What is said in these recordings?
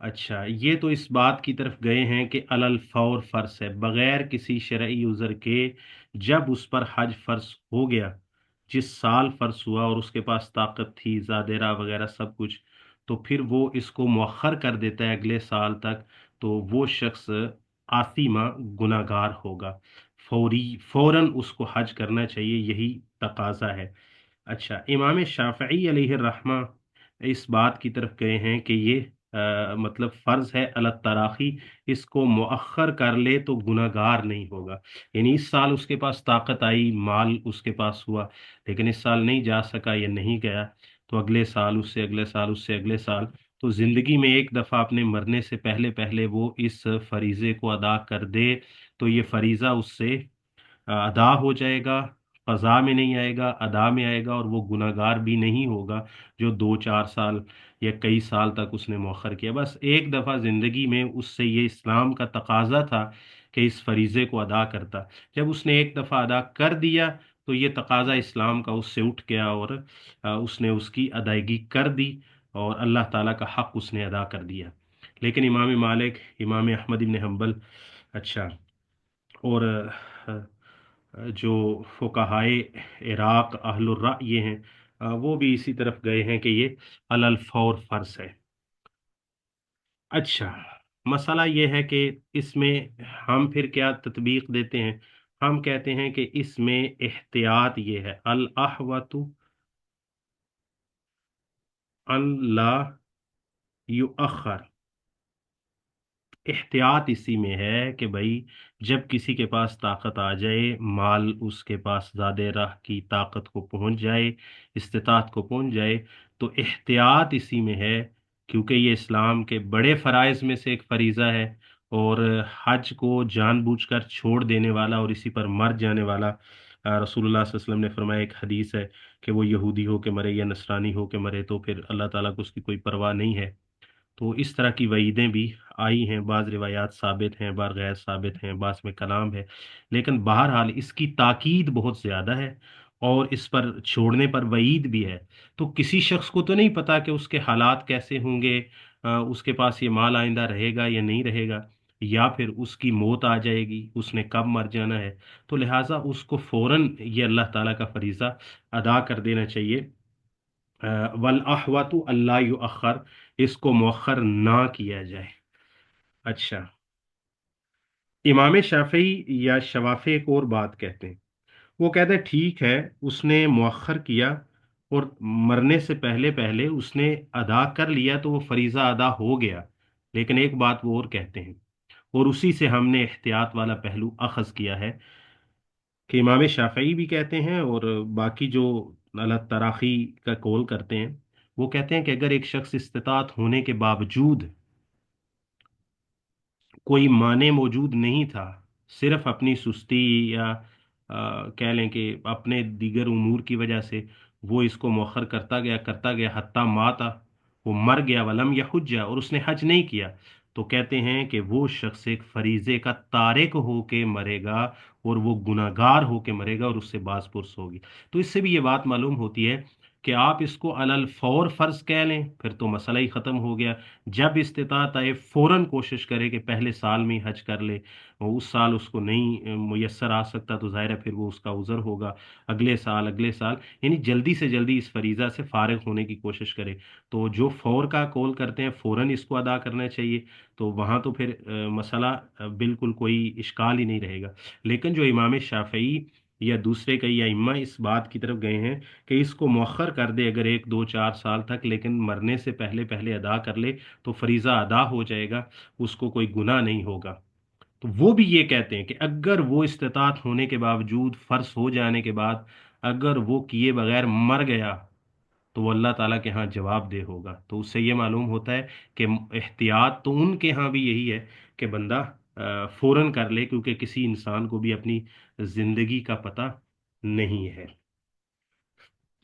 اچھا، یہ تو اس بات کی طرف گئے ہیں کہ علل فور فرض ہے، بغیر کسی شرعی عذر کے جب اس پر حج فرض ہو گیا، جس سال فرض ہوا اور اس کے پاس طاقت تھی، زادیرہ وغیرہ سب کچھ، تو پھر وہ اس کو مؤخر کر دیتا ہے اگلے سال تک، تو وہ شخص آثیمہ گناہگار ہوگا، فوراً اس کو حج کرنا چاہیے، یہی تقاضا ہے۔ اچھا، امام شافعی علیہ الرحمہ اس بات کی طرف گئے ہیں کہ یہ مطلب فرض ہے اللہ تراخی، اس کو مؤخر کر لے تو گناہگار نہیں ہوگا، یعنی اس سال اس کے پاس طاقت آئی، مال اس کے پاس ہوا، لیکن اس سال نہیں جا سکا یا نہیں گیا، تو اگلے سال، اس سے اگلے سال، اس سے اگلے سال، تو زندگی میں ایک دفعہ اپنے مرنے سے پہلے پہلے وہ اس فریضے کو ادا کر دے، تو یہ فریضہ اس سے ادا ہو جائے گا، قضا میں نہیں آئے گا، ادا میں آئے گا، اور وہ گناہگار بھی نہیں ہوگا جو 2 4 سال یا کئی سال تک اس نے مؤخر کیا۔ بس ایک دفعہ زندگی میں اس سے یہ اسلام کا تقاضا تھا کہ اس فریضے کو ادا کرتا، جب اس نے ایک دفعہ ادا کر دیا تو یہ تقاضا اسلام کا اس سے اٹھ گیا، اور اس نے اس کی ادائیگی کر دی، اور اللہ تعالیٰ کا حق اس نے ادا کر دیا۔ لیکن امام مالک، امام احمد بن حنبل، اچھا، اور جو فقہائے عراق اہل الرأی ہیں، وہ بھی اسی طرف گئے ہیں کہ یہ علی الفور فرض ہے۔ اچھا، مسئلہ یہ ہے کہ اس میں ہم پھر کیا تطبیق دیتے ہیں؟ ہم کہتے ہیں کہ اس میں احتیاط یہ ہے، الاحوط ان لا یؤخر، احتیاط اسی میں ہے کہ بھائی جب کسی کے پاس طاقت آ جائے، مال اس کے پاس زیادہ راہ کی طاقت کو پہنچ جائے، استطاعت کو پہنچ جائے، تو احتیاط اسی میں ہے، کیونکہ یہ اسلام کے بڑے فرائض میں سے ایک فریضہ ہے، اور حج کو جان بوجھ کر چھوڑ دینے والا اور اسی پر مر جانے والا، رسول اللہ صلی اللہ علیہ وسلم نے فرمایا، ایک حدیث ہے کہ وہ یہودی ہو کے مرے یا نصرانی ہو کے مرے تو پھر اللہ تعالیٰ کو اس کی کوئی پرواہ نہیں ہے۔ تو اس طرح کی وعیدیں بھی آئی ہیں، بعض روایات ثابت ہیں، بعض غیر ثابت ہیں، بعض میں کلام ہے، لیکن بہرحال اس کی تاکید بہت زیادہ ہے، اور اس پر چھوڑنے پر وعید بھی ہے۔ تو کسی شخص کو تو نہیں پتا کہ اس کے حالات کیسے ہوں گے، اس کے پاس یہ مال آئندہ رہے گا یا نہیں رہے گا، یا پھر اس کی موت آ جائے گی، اس نے کب مر جانا ہے، تو لہٰذا اس کو فوراً یہ اللہ تعالیٰ کا فریضہ ادا کر دینا چاہیے، والاحوط اللہ یؤخر، اس کو مؤخر نہ کیا جائے۔ اچھا، امام شافعی یا شوافی ایک اور بات کہتے ہیں، وہ کہتے ہیں ٹھیک ہے، اس نے مؤخر کیا اور مرنے سے پہلے پہلے اس نے ادا کر لیا تو وہ فریضہ ادا ہو گیا، لیکن ایک بات وہ اور کہتے ہیں، اور اسی سے ہم نے احتیاط والا پہلو اخذ کیا ہے، کہ امام شافعی بھی کہتے ہیں اور باقی جو اللہ تراخی کا قول کرتے ہیں، وہ کہتے ہیں کہ اگر ایک شخص استطاعت ہونے کے باوجود کوئی معنی موجود نہیں تھا، صرف اپنی سستی یا کہہ لیں کہ اپنے دیگر امور کی وجہ سے وہ اس کو مؤخر کرتا گیا حتیٰ ماتا، وہ مر گیا، ولم یحج، اور اس نے حج نہیں کیا، تو کہتے ہیں کہ وہ شخص ایک فریضے کا تارک ہو کے مرے گا، اور وہ گناہگار ہو کے مرے گا، اور اس سے باز پرس ہوگی۔ تو اس سے بھی یہ بات معلوم ہوتی ہے کہ آپ اس کو علی الفور فرض کہہ لیں، پھر تو مسئلہ ہی ختم ہو گیا، جب استطاعت آئے فوراً کوشش کرے کہ پہلے سال میں ہی حج کر لے، اور اس سال اس کو نہیں میسر آ سکتا تو ظاہر ہے پھر وہ اس کا عذر ہوگا، اگلے سال، اگلے سال، یعنی جلدی سے جلدی اس فریضہ سے فارغ ہونے کی کوشش کرے۔ تو جو فور کا قول کرتے ہیں فوراً اس کو ادا کرنا چاہیے، تو وہاں تو پھر مسئلہ بالکل کوئی اشکال ہی نہیں رہے گا۔ لیکن جو امام شافعی یا دوسرے کئی ائمہ اس بات کی طرف گئے ہیں کہ اس کو مؤخر کر دے اگر 1 2 4 سال تک، لیکن مرنے سے پہلے پہلے ادا کر لے تو فریضہ ادا ہو جائے گا، اس کو کوئی گناہ نہیں ہوگا۔ تو وہ بھی یہ کہتے ہیں کہ اگر وہ استطاعت ہونے کے باوجود، فرض ہو جانے کے بعد اگر وہ کیے بغیر مر گیا تو وہ اللہ تعالیٰ کے ہاں جواب دہ ہوگا۔ تو اس سے یہ معلوم ہوتا ہے کہ احتیاط تو ان کے ہاں بھی یہی ہے کہ بندہ فوراً کر لے، کیونکہ کسی انسان کو بھی اپنی زندگی کا پتہ نہیں ہے۔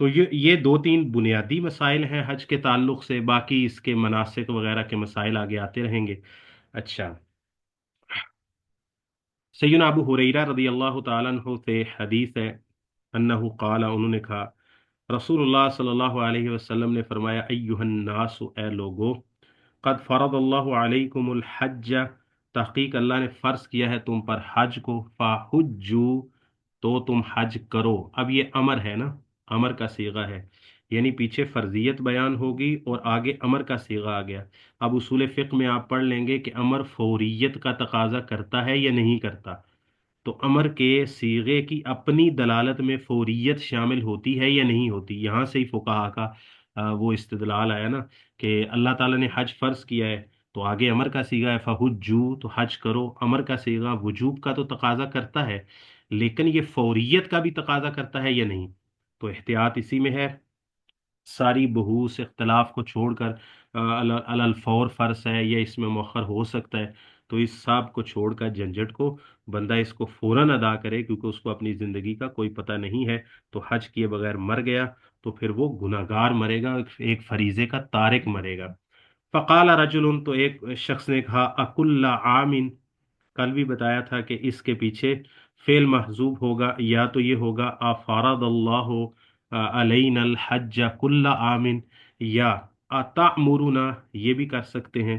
تو یہ 2 3 بنیادی مسائل ہیں حج کے تعلق سے، باقی اس کے مناسک وغیرہ کے مسائل آگے آتے رہیں گے۔ اچھا، سیدنا ابو ہریرہ رضی اللہ تعالیٰ عنہ سے حدیث ہے، انہو قال، انہوں نے کہا، رسول اللہ صلی اللہ علیہ وسلم نے فرمایا، ایہا الناس، اے لوگو، قد فرض اللہ علیکم الحج، تحقیق اللہ نے فرض کیا ہے تم پر حج کو، فحجو، تو تم حج کرو۔ اب یہ امر ہے نا، امر کا صیغہ ہے، یعنی پیچھے فرضیت بیان ہوگی اور آگے امر کا صیغہ آ گیا۔ اب اصول فقہ میں آپ پڑھ لیں گے کہ امر فوریت کا تقاضا کرتا ہے یا نہیں کرتا، تو امر کے صیغے کی اپنی دلالت میں فوریت شامل ہوتی ہے یا نہیں ہوتی، یہاں سے ہی فقہا کا وہ استدلال آیا نا کہ اللہ تعالیٰ نے حج فرض کیا ہے، تو آگے امر کا صیغہ ہے فحجو، تو حج کرو۔ امر کا صیغہ وجوب کا تو تقاضا کرتا ہے، لیکن یہ فوریت کا بھی تقاضا کرتا ہے یا نہیں، تو احتیاط اسی میں ہے۔ ساری بحوث اختلاف کو چھوڑ کر علی الفور فرض ہے یا اس میں مؤخر ہو سکتا ہے، تو اس سب کو چھوڑ کر جھنجھٹ کو بندہ اس کو فوراً ادا کرے، کیونکہ اس کو اپنی زندگی کا کوئی پتہ نہیں ہے، تو حج کیے بغیر مر گیا تو پھر وہ گناہگار مرے گا، ایک فریضے کا تارک مرے گا۔ فقال رجل، تو ایک شخص نے کہا، اکل عام، کل بھی بتایا تھا کہ اس کے پیچھے فعل محذوب ہوگا، یا تو یہ ہوگا افارض اللہ علینا الحج کل عام، یا اتأمرنا، یہ بھی کر سکتے ہیں،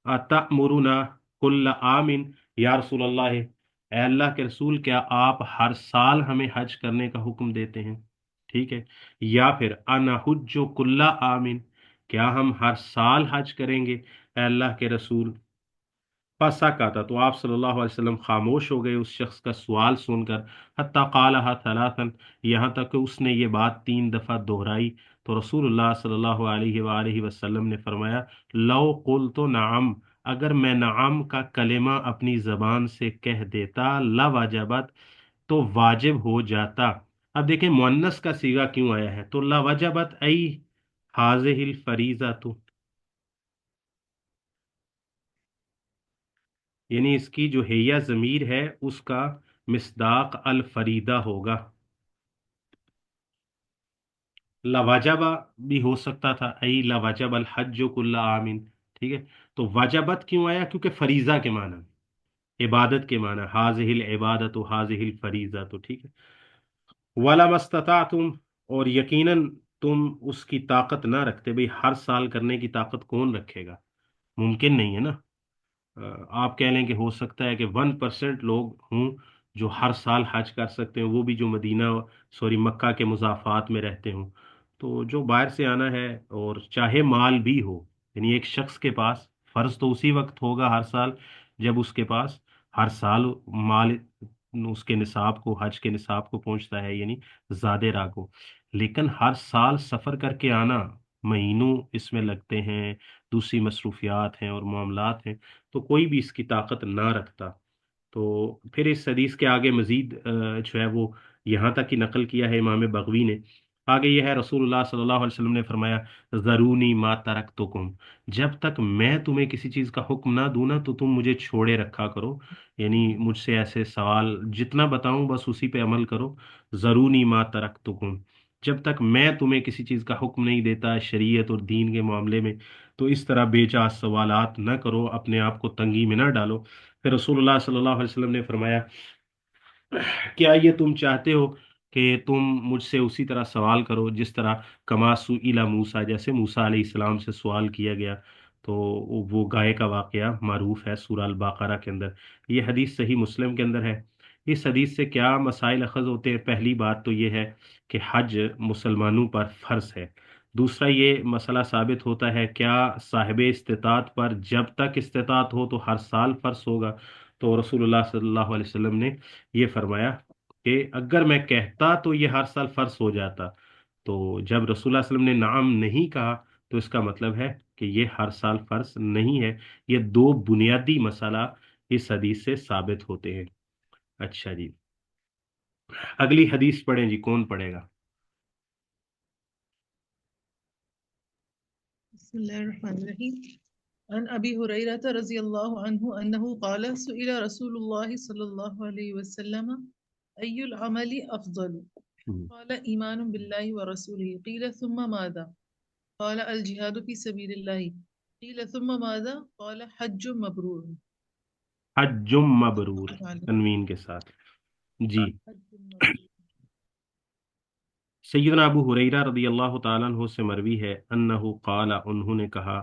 اتأمرنا کل عام یا رسول اللہ، اے اللہ کے رسول کیا آپ ہر سال ہمیں حج کرنے کا حکم دیتے ہیں؟ ٹھیک ہے، یا پھر انحج کل عام، کیا ہم ہر سال حج کریں گے اے اللہ کے رسول؟ فسکت، تو آپ صلی اللہ علیہ وسلم خاموش ہو گئے اس شخص کا سوال سن کر، حتی قالها ثلاثا، یہاں تک کہ اس نے یہ بات 3 دفعہ دہرائی، تو رسول اللہ صلی اللہ علیہ وآلہ وسلم نے فرمایا، لو قلت نعم، اگر میں نعم کا کلمہ اپنی زبان سے کہہ دیتا، لوجبت، تو واجب ہو جاتا۔ اب دیکھیں مؤنث کا صیغہ کیوں آیا ہے، تو لوجبت ای حاذہ الفریضہ، یعنی اس کی جو ہیہ ضمیر ہے اس کا مصداق الفریدہ ہوگا۔ لواجبہ بھی ہو سکتا تھا، ای لواجب الحج کل عام، ٹھیک ہے، تو وجبت کیوں آیا؟ کیونکہ فریضہ کے معنی میں، عبادت کے معنی، حاذہ العبادت و حاذہ الفریضہ، تو ٹھیک ہے۔ وَلَمَا اسْتَطَعْتُمْ، اور یقیناً تم اس کی طاقت نہ رکھتے، بھئی ہر سال کرنے کی طاقت کون رکھے گا، ممکن نہیں ہے نا۔ آپ کہہ لیں کہ ہو سکتا ہے کہ 1% لوگ ہوں جو ہر سال حج کر سکتے ہیں، وہ بھی جو مدینہ سوری مکہ کے مضافات میں رہتے ہوں، تو جو باہر سے آنا ہے اور چاہے مال بھی ہو، یعنی ایک شخص کے پاس فرض تو اسی وقت ہوگا ہر سال جب اس کے پاس ہر سال مال اس کے نصاب کو، حج کے نصاب کو پہنچتا ہے، یعنی زیادہ راہ کو، لیکن ہر سال سفر کر کے آنا، مہینوں اس میں لگتے ہیں، دوسری مصروفیات ہیں اور معاملات ہیں، تو کوئی بھی اس کی طاقت نہ رکھتا۔ تو پھر اس حدیث کے آگے مزید جو ہے وہ یہاں تک ہی نقل کیا ہے امام بغوی نے، آگے یہ ہے، رسول اللہ صلی اللہ علیہ وسلم نے فرمایا، ذرونی ما ترکتکم، جب تک میں تمہیں کسی چیز کا حکم نہ دوں نا تو تم مجھے چھوڑے رکھا کرو، یعنی مجھ سے ایسے سوال جتنا بتاؤں بس اسی پہ عمل کرو، ذرونی ما ترکتکم، جب تک میں تمہیں کسی چیز کا حکم نہیں دیتا شریعت اور دین کے معاملے میں، تو اس طرح بے جا سوالات نہ کرو، اپنے آپ کو تنگی میں نہ ڈالو۔ پھر رسول اللہ صلی اللہ علیہ وسلم نے فرمایا، کیا یہ تم چاہتے ہو کہ تم مجھ سے اسی طرح سوال کرو جس طرح کما سئل موسیٰ، جیسے موسیٰ علیہ السلام سے سوال کیا گیا، تو وہ گائے کا واقعہ معروف ہے سورہ البقرہ کے اندر، یہ حدیث صحیح مسلم کے اندر ہے۔ اس حدیث سے کیا مسائل اخذ ہوتے ہیں؟ پہلی بات تو یہ ہے کہ حج مسلمانوں پر فرض ہے۔ دوسرا یہ مسئلہ ثابت ہوتا ہے کیا صاحب استطاعت پر جب تک استطاعت ہو تو ہر سال فرض ہوگا، تو رسول اللہ صلی اللہ علیہ وسلم نے یہ فرمایا کہ اگر میں کہتا تو یہ ہر سال فرض ہو جاتا، تو جب رسول اللہ صلی اللہ علیہ وسلم نے نعم نہیں کہا تو اس کا مطلب ہے کہ یہ ہر سال فرض نہیں ہے۔ یہ دو بنیادی مسئلہ اس حدیث سے ثابت ہوتے ہیں۔ اچھا جی، اگلی حدیث پڑھیں جی، کون پڑھے گا؟ بسم الله الرحمن الرحيم. عن أبي هريرة رضي الله عنه أنه قال سئل رسول الله صلى الله عليه وسلم أي العمل أفضل؟ قال إيمان بالله ورسوله. قيل ثم ماذا؟ قال الجهاد في سبيل الله. قيل ثم ماذا؟ قال حج مبرور. حج مبرور، متفق عليه. تنوین کے ساتھ، جی۔ حج مبرور. سیدنا ابو ہریرہ رضی اللہ تعالیٰ عنہ سے مروی ہے، انہ قال، انہوں نے کہا،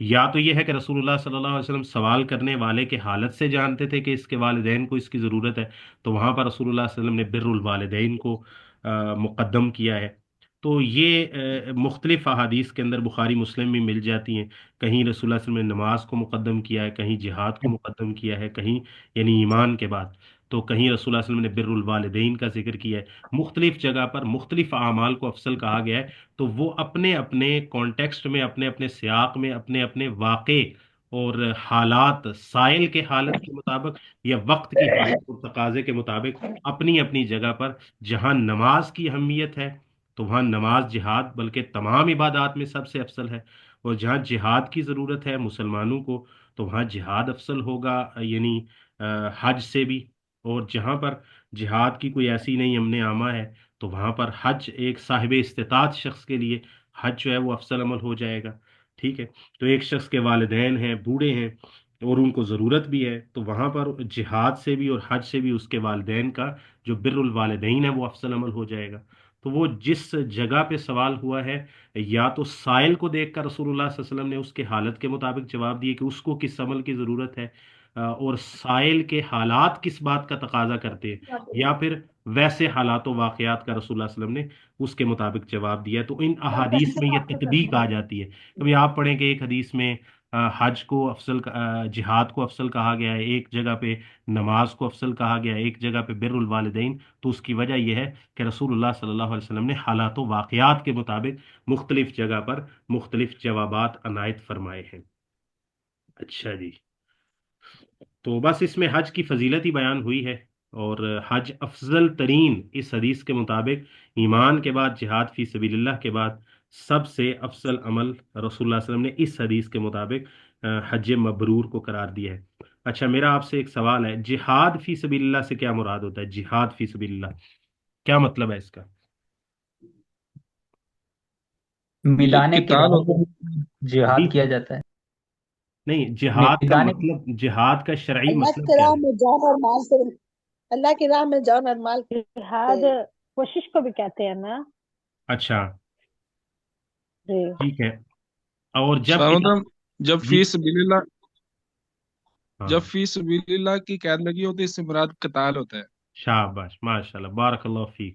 یا تو یہ ہے کہ رسول اللہ صلی اللہ علیہ وسلم سوال کرنے والے کے حالت سے جانتے تھے کہ اس کے والدین کو اس کی ضرورت ہے، تو وہاں پر رسول اللہ صلی اللہ علیہ وسلم نے بر الوالدین کو مقدم کیا ہے۔ تو یہ مختلف احادیث کے اندر بخاری مسلم میں مل جاتی ہیں، کہیں رسول اللہ صلی اللہ علیہ وسلم نے نماز کو مقدم کیا ہے، کہیں جہاد کو مقدم کیا ہے، کہیں یعنی ایمان کے بعد، تو کہیں رسول اللہ صلی اللہ علیہ وسلم نے بر الوالدین کا ذکر کیا ہے۔ مختلف جگہ پر مختلف اعمال کو افضل کہا گیا ہے، تو وہ اپنے اپنے کانٹیکسٹ میں، اپنے اپنے سیاق میں، اپنے اپنے واقع اور حالات، سائل کے حالت کے مطابق یا وقت کی حالت اور تقاضے کے مطابق اپنی اپنی جگہ پر، جہاں نماز کی اہمیت ہے تو وہاں نماز جہاد بلکہ تمام عبادات میں سب سے افضل ہے، اور جہاں جہاد کی ضرورت ہے مسلمانوں کو تو وہاں جہاد افضل ہوگا، یعنی حج سے بھی، اور جہاں پر جہاد کی کوئی ایسی نہیں امن عامہ ہے تو وہاں پر حج ایک صاحب استطاعت شخص کے لیے حج جو ہے وہ افضل عمل ہو جائے گا، ٹھیک ہے۔ تو ایک شخص کے والدین ہیں، بوڑھے ہیں، اور ان کو ضرورت بھی ہے، تو وہاں پر جہاد سے بھی اور حج سے بھی اس کے والدین کا جو بر الوالدین ہے وہ افضل عمل ہو جائے گا۔ تو وہ جس جگہ پہ سوال ہوا ہے، یا تو سائل کو دیکھ کر رسول اللہ صلی اللہ علیہ وسلم نے اس کے حالت کے مطابق جواب دیے کہ اس کو کس عمل کی ضرورت ہے، اور سائل کے حالات کس بات کا تقاضا کرتے ہیں، یا پھر ویسے حالات و واقعات کا رسول اللہ صلی اللہ علیہ وسلم نے اس کے مطابق جواب دیا، تو ان احادیث میں یہ تطبیق آ جاتی ہے۔ کبھی آپ پڑھیں کہ ایک حدیث میں حج کو افضل جہاد کو افضل کہا گیا ہے، ایک جگہ پہ نماز کو افضل کہا گیا ہے، ایک جگہ پہ بر الوالدین، تو اس کی وجہ یہ ہے کہ رسول اللہ صلی اللہ علیہ وسلم نے حالات و واقعات کے مطابق مختلف جگہ پر مختلف جوابات عنایت فرمائے ہیں۔ اچھا جی، تو بس اس میں حج کی فضیلت ہی بیان ہوئی ہے، اور حج افضل ترین اس حدیث کے مطابق ایمان کے بعد، جہاد فی سبیل اللہ کے بعد سب سے افضل عمل رسول اللہ صلی اللہ علیہ وسلم نے اس حدیث کے مطابق حج مبرور کو قرار دیا ہے۔ اچھا، میرا آپ سے ایک سوال ہے، جہاد فی سبیل اللہ سے کیا مراد ہوتا ہے؟ جہاد فی سبیل اللہ کیا مطلب ہے اس کا؟ یہ میدان قتال کرار ہوتا ہے۔ جہاد جی، کیا جاتا ہے۔ نہیں، جہاد کا میدان مطلب، جہاد کا شرعی اللہ مطلب کی کیا راہ ہے؟ میں جان اور مال سے، اللہ کی راہ میں جان اور مال جہاد سے۔ کوشش کو بھی کہتے ہیں نا؟ اچھا، جی، ٹھیک ہے، اور جب سلام جب جی، فی سبیل اللہ ہاں، جب فی سبیل اللہ کی قید لگی ہوتی ہے، اس سے مراد قتال ہوتا ہے۔ شاباش، ماشاء اللہ، بارک اللہ فیک،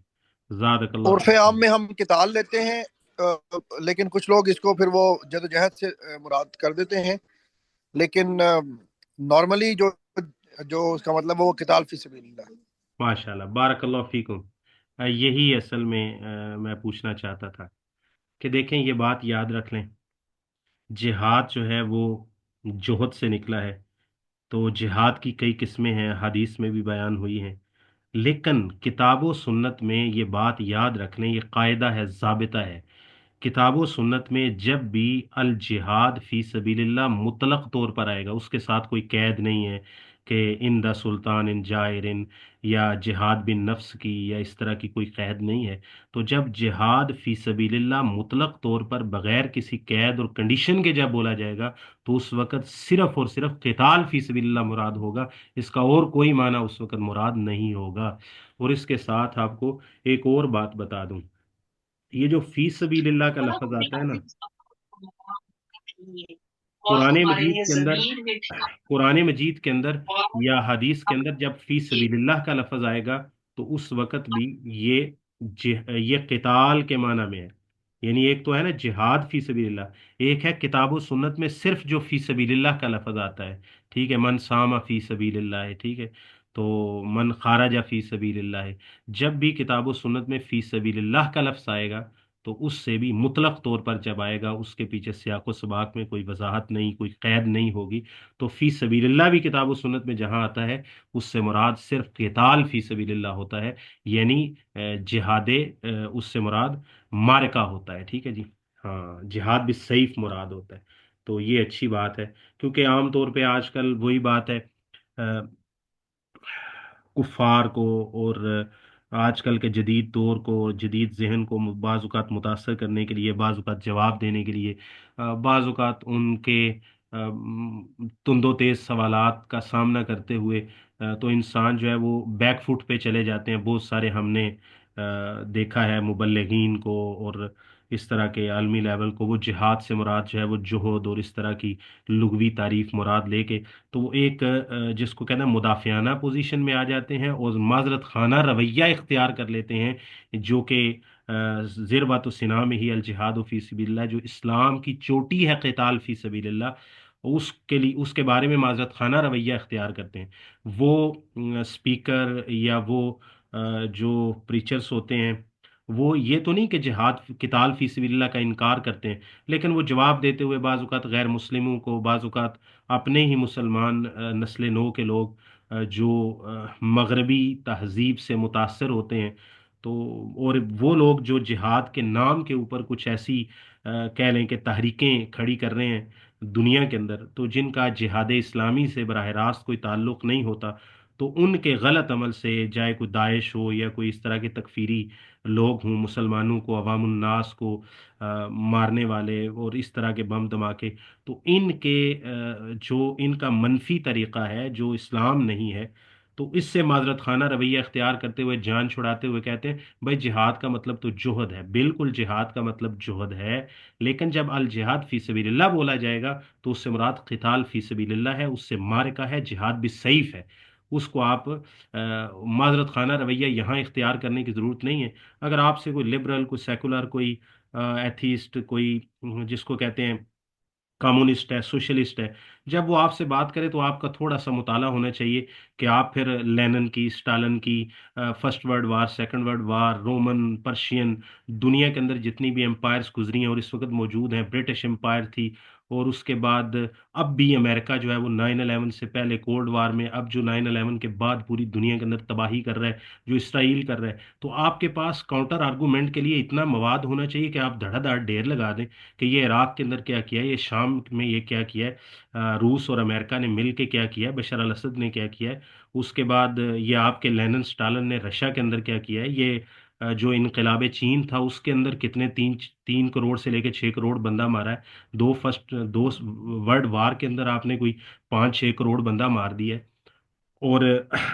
زادک اللہ عرف عام خیر۔ میں ہم قتال لیتے ہیں، لیکن کچھ لوگ اس کو پھر وہ جدوجہد سے مراد کر دیتے ہیں، لیکن نارملی جو جو اس کا مطلب ہے وہ قتال فی سبیل اللہ۔ ماشاء اللہ، بارک اللہ فیکم۔ یہی اصل میں میں پوچھنا چاہتا تھا کہ دیکھیں، یہ بات یاد رکھ لیں، جہاد جو ہے وہ جوہد سے نکلا ہے، تو جہاد کی کئی قسمیں ہیں، حدیث میں بھی بیان ہوئی ہیں، لیکن کتاب و سنت میں یہ بات یاد رکھ لیں، یہ قاعدہ ہے، ضابطہ ہے، کتاب و سنت میں جب بھی الجہاد فی سبیل اللہ مطلق طور پر آئے گا، اس کے ساتھ کوئی قید نہیں ہے کہ ان دا سلطان ان جائرن، یا جہاد بن نفس کی، یا اس طرح کی کوئی قید نہیں ہے، تو جب جہاد فی سبیل اللہ مطلق طور پر بغیر کسی قید اور کنڈیشن کے جب بولا جائے گا، تو اس وقت صرف اور صرف قتال فی سبیل اللہ مراد ہوگا، اس کا اور کوئی معنی اس وقت مراد نہیں ہوگا۔ اور اس کے ساتھ آپ کو ایک اور بات بتا دوں، یہ جو فی سبیل اللہ کا لفظ آتا ہے نا قرآن مجید کے اندر، قرآن مجید کے اندر یا حدیث کے اندر، جب فی سبیل اللہ کا لفظ آئے گا تو اس وقت بھی یہ یہ قتال کے معنی میں ہے، یعنی ایک تو ہے نا جہاد فی سبیل اللہ، ایک ہے کتاب و سنت میں صرف جو فی سبیل اللہ کا لفظ آتا ہے، ٹھیک ہے، من سام فی سبیل اللہ ہے، ٹھیک ہے، تو من خارج فی سبیل اللہ ہے، جب بھی کتاب و سنت میں فی سبیل اللہ کا لفظ آئے گا تو اس سے بھی مطلق طور پر جب آئے گا، اس کے پیچھے سیاق و سباق میں کوئی وضاحت نہیں، کوئی قید نہیں ہوگی، تو فی سبیل اللہ بھی کتاب و سنت میں جہاں آتا ہے اس سے مراد صرف قتال فی سبیل اللہ ہوتا ہے، یعنی جہاد، اس سے مراد مارکہ ہوتا ہے، ٹھیک ہے جی، ہاں، جہاد بھی سیف مراد ہوتا ہے، تو یہ اچھی بات ہے، کیونکہ عام طور پہ آج کل وہی بات ہے، کفار کو اور آج کل کے جدید دور کو، جدید ذہن کو بعض اوقات متاثر کرنے کے لیے، بعض اوقات جواب دینے کے لیے، بعض اوقات ان کے تند و تیز سوالات کا سامنا کرتے ہوئے تو انسان جو ہے وہ بیک فٹ پہ چلے جاتے ہیں، بہت سارے ہم نے دیکھا ہے مبلغین کو اور اس طرح کے عالمی لیول کو، وہ جہاد سے مراد جو ہے وہ جوہد اور اس طرح کی لغوی تعریف مراد لے کے، تو وہ ایک جس کو کہنا مدافعانہ پوزیشن میں آ جاتے ہیں اور معذرت خانہ رویہ اختیار کر لیتے ہیں، جو کہ ذروۃ السنام ہی الجہاد فی سبیل اللہ، جو اسلام کی چوٹی ہے قتال فی سبیل اللہ، اس کے لیے اس کے بارے میں معذرت خانہ رویہ اختیار کرتے ہیں۔ وہ اسپیکر یا وہ جو پریچرس ہوتے ہیں، وہ یہ تو نہیں کہ جہاد قتال فی سبیل اللہ کا انکار کرتے ہیں، لیکن وہ جواب دیتے ہوئے بعض اوقات غیر مسلموں کو، بعض اوقات اپنے ہی مسلمان نسل نو کے لوگ جو مغربی تہذیب سے متاثر ہوتے ہیں، تو اور وہ لوگ جو جہاد کے نام کے اوپر کچھ ایسی کہہ لیں کہ تحریکیں کھڑی کر رہے ہیں دنیا کے اندر، تو جن کا جہاد اسلامی سے براہ راست کوئی تعلق نہیں ہوتا، تو ان کے غلط عمل سے، چاہے کوئی داعش ہو یا کوئی اس طرح کے تکفیری لوگ ہوں، مسلمانوں کو، عوام الناس کو مارنے والے اور اس طرح کے بم دھماکے، تو ان کے جو ان کا منفی طریقہ ہے جو اسلام نہیں ہے، تو اس سے معذرت خانہ رویہ اختیار کرتے ہوئے، جان چھڑاتے ہوئے کہتے ہیں بھائی جہاد کا مطلب تو جوہد ہے۔ بالکل جہاد کا مطلب جوہد ہے، لیکن جب الجہاد فی سبیل اللہ بولا جائے گا تو اس سے مراد قتال فی سبیل اللہ ہے، اس سے معرکہ ہے، جہاد بھی سیف ہے۔ اس کو آپ معذرت خانہ رویہ یہاں اختیار کرنے کی ضرورت نہیں ہے۔ اگر آپ سے کوئی لبرل، کوئی سیکولر، کوئی ایتھیسٹ، کوئی جس کو کہتے ہیں کمیونسٹ ہے، سوشلسٹ ہے، جب وہ آپ سے بات کرے تو آپ کا تھوڑا سا مطالعہ ہونا چاہیے کہ آپ پھر لینن کی، اسٹالن کی، First World War, Second World War, Roman, Persian, دنیا کے اندر جتنی بھی امپائرز گزری ہیں اور اس وقت موجود ہیں، برٹش امپائر تھی، اور اس کے بعد اب بھی امریکہ جو ہے وہ 9/11 سے پہلے کولڈ وار میں، اب جو 9/11 کے بعد پوری دنیا کے اندر تباہی کر رہا ہے جو اسرائیل کر رہا ہے، تو آپ کے پاس کاؤنٹر آرگومنٹ کے لیے اتنا مواد ہونا چاہیے کہ آپ دھڑا دھڑ ڈھیر لگا دیں کہ یہ عراق کے اندر کیا کیا ہے، یہ شام میں یہ کیا کیا ہے، روس اور امریکہ نے مل کے کیا کیا ہے، بشار الاسد نے کیا کیا ہے، اس کے بعد یہ آپ کے لینن اسٹالن نے رشیا کے اندر کیا کیا ہے، یہ جو انقلاب چین تھا اس کے اندر کتنے 3 کروڑ سے لے کے 6 کروڑ بندہ مارا ہے، دو ورلڈ وار کے اندر آپ نے کوئی 5-6 کروڑ بندہ مار دیا ہے، اور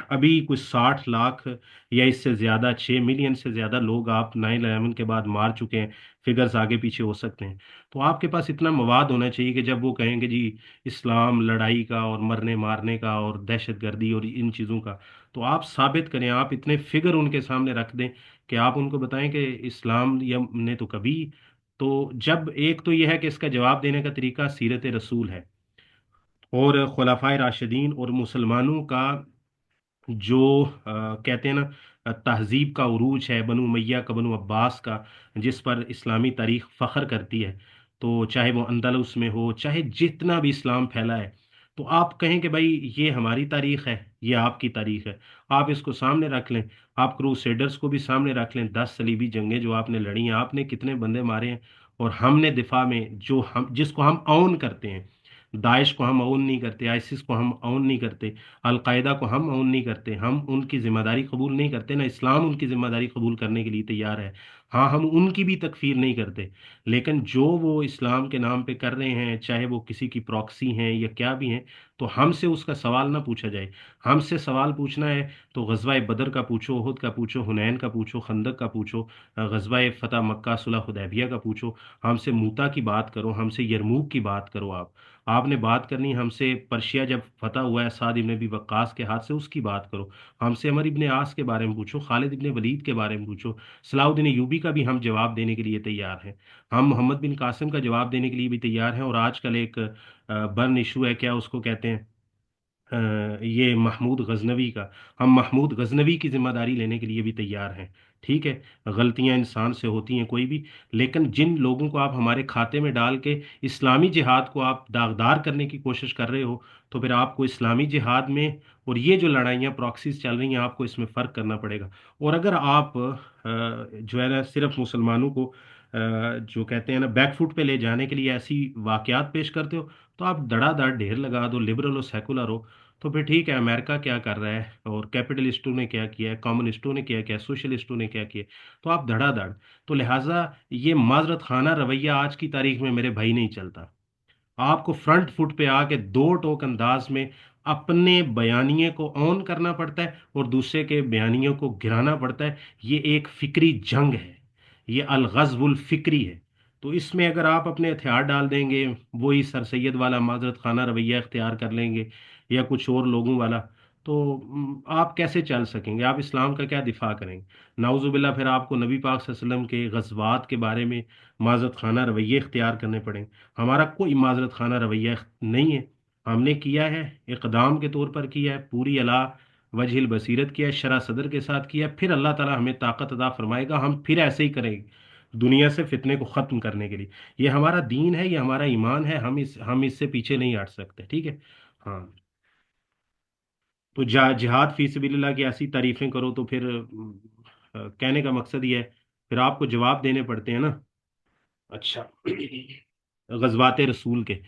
ابھی کچھ 60 لاکھ یا اس سے زیادہ 6 ملین سے زیادہ لوگ آپ 9/11 کے بعد مار چکے ہیں، فگرز آگے پیچھے ہو سکتے ہیں۔ تو آپ کے پاس اتنا مواد ہونا چاہیے کہ جب وہ کہیں گے جی اسلام لڑائی کا اور مرنے مارنے کا اور دہشت گردی اور ان چیزوں کا، تو آپ ثابت کریں، آپ اتنے فگر ان کے سامنے رکھ دیں کہ آپ ان کو بتائیں کہ اسلام نے تو کبھی، تو جب ایک تو یہ ہے کہ اس کا جواب دینے کا طریقہ سیرت رسول ہے اور خلفائے راشدین اور مسلمانوں کا جو کہتے ہیں نا تہذیب کا عروج ہے، بنو امیہ کا، بنو عباس کا، جس پر اسلامی تاریخ فخر کرتی ہے، تو چاہے وہ اندلس میں ہو، چاہے جتنا بھی اسلام پھیلا ہے، تو آپ کہیں کہ بھائی یہ ہماری تاریخ ہے، یہ آپ کی تاریخ ہے، آپ اس کو سامنے رکھ لیں، آپ کروسیڈرز کو بھی سامنے رکھ لیں، 10 صلیبی جنگیں جو آپ نے لڑی ہیں، آپ نے کتنے بندے مارے ہیں، اور ہم نے دفاع میں جو جس کو ہم اون کرتے ہیں، داعش کو ہم اون نہیں کرتے، آئسس کو ہم اون نہیں کرتے، القاعدہ کو ہم اون نہیں کرتے، ہم ان کی ذمہ داری قبول نہیں کرتے، نہ اسلام ان کی ذمہ داری قبول کرنے کے لیے تیار ہے۔ ہاں، ہم ان کی بھی تکفیر نہیں کرتے، لیکن جو وہ اسلام کے نام پہ کر رہے ہیں، چاہے وہ کسی کی پراکسی ہیں یا کیا بھی ہیں، تو ہم سے اس کا سوال نہ پوچھا جائے۔ ہم سے سوال پوچھنا ہے تو غزوہ بدر کا پوچھو، احد کا پوچھو، حنین کا پوچھو، خندق کا پوچھو، غزوہ فتح مکہ، صلح حدیبیہ کا پوچھو، ہم سے موتا کی بات کرو، ہم سے یرموک کی بات کرو، آپ نے بات کرنی ہم سے پرشیا جب فتح ہوا ہے سعد ابن ابی وقاص کے ہاتھ سے، اس کی بات کرو، ہم سے عمر ابن عاص کے بارے میں پوچھو، خالد ابن ولید کے بارے میں پوچھو، صلاح الدین ایوبی کا بھی ہم جواب دینے کے لیے تیار ہیں، ہم محمد بن قاسم کا جواب دینے کے لیے بھی تیار ہیں، اور آج کل ایک برن ایشو ہے، کیا اس کو کہتے ہیں، یہ محمود غزنوی کا، ہم محمود غزنوی کی ذمہ داری لینے کے لیے بھی تیار ہیں۔ ٹھیک ہے، غلطیاں انسان سے ہوتی ہیں کوئی بھی، لیکن جن لوگوں کو آپ ہمارے کھاتے میں ڈال کے اسلامی جہاد کو آپ داغدار کرنے کی کوشش کر رہے ہو، تو پھر آپ کو اسلامی جہاد میں اور یہ جو لڑائیاں پراکسیز چل رہی ہیں، آپ کو اس میں فرق کرنا پڑے گا۔ اور اگر آپ جو ہے نا صرف مسلمانوں کو جو کہتے ہیں نا بیک فوٹ پہ لے جانے کے لیے ایسی واقعات پیش کرتے ہو، تو آپ دڑا دڑ ڈھیر لگا دو، لبرل اور سیکولر ہو، تو پھر ٹھیک ہے، امریکہ کیا کر رہا ہے اور کیپٹلسٹوں نے کیا کیا ہے، کمیونسٹوں نے کیا کیا ہے، سوشلسٹوں نے کیا کیا ہے، تو آپ دھڑا دھڑ، تو لہٰذا یہ معذرت خانہ رویہ آج کی تاریخ میں میرے بھائی نہیں چلتا۔ آپ کو فرنٹ فٹ پہ آ کے دو ٹوک انداز میں اپنے بیانیے کو آن کرنا پڑتا ہے اور دوسرے کے بیانیوں کو گرانا پڑتا ہے۔ یہ ایک فکری جنگ ہے، یہ الغزو الفکری ہے۔ تو اس میں اگر آپ اپنے ہتھیار ڈال دیں گے، وہی سر سید والا معذرت خانہ رویہ اختیار کر لیں گے یا کچھ اور لوگوں والا، تو آپ کیسے چل سکیں گے؟ آپ اسلام کا کیا دفاع کریں گے؟ نعوذ باللہ پھر آپ کو نبی پاک صلی اللہ علیہ وسلم کے غزوات کے بارے میں معذرت خانہ رویے اختیار کرنے پڑیں۔ ہمارا کوئی معذرت خانہ رویہ نہیں ہے، ہم نے کیا ہے اقدام کے طور پر کیا ہے، پوری اللہ وجہ البصیرت کیا ہے، شرح صدر کے ساتھ کیا ہے، پھر اللہ تعالی ہمیں طاقت عطا فرمائے گا، ہم پھر ایسے ہی کریں گے دنیا سے فتنے کو ختم کرنے کے لیے۔ یہ ہمارا دین ہے، یہ ہمارا ایمان ہے، ہم اس سے پیچھے نہیں ہٹ سکتے، ٹھیک ہے؟ ہاں، تو جہاد فی سبیل اللہ کی ایسی تعریفیں کرو تو پھر کہنے کا مقصد یہ ہے، پھر آپ کو جواب دینے پڑتے ہیں نا۔ اچھا، غزوات رسول کے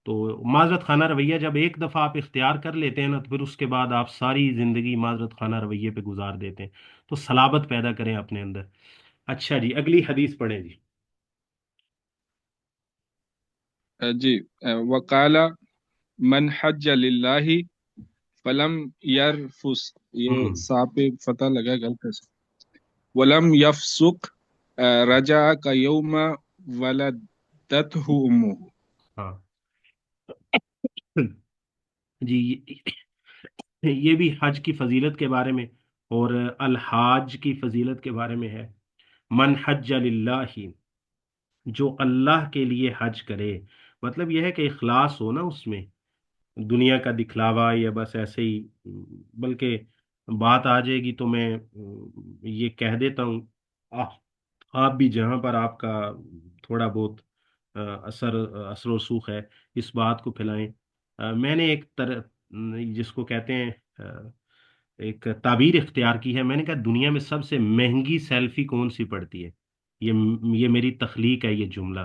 تو معذرت خانہ رویہ جب ایک دفعہ آپ اختیار کر لیتے ہیں نا، تو پھر اس کے بعد آپ ساری زندگی معذرت خانہ رویے پہ گزار دیتے ہیں، تو صلابت پیدا کریں اپنے اندر۔ اچھا جی، اگلی حدیث پڑھیں جی۔ جی، وقال من حج للہ فلم یرفس، یہ ہوں، صاحب پہ فتح لگا غلط ہے، ولم یفسق رجع کا یوم ولدتہ امہ۔ ہاں جی، یہ بھی حج کی فضیلت کے بارے میں اور الحاج کی فضیلت کے بارے میں ہے۔ من حج للہ، جو اللہ کے لیے حج کرے، مطلب یہ ہے کہ اخلاص ہو نا اس میں، دنیا کا دکھلاوا یا بس ایسے ہی، بلکہ بات آ جائے گی تو میں یہ کہہ دیتا ہوں، آپ آپ بھی جہاں پر آپ کا تھوڑا بہت اثر و رسوخ ہے، اس بات کو پھیلائیں۔ میں نے جس کو کہتے ہیں ایک تعبیر اختیار کی ہے، میں نے کہا دنیا میں سب سے مہنگی سیلفی کون سی پڑتی ہے؟ یہ میری تخلیق ہے یہ جملہ۔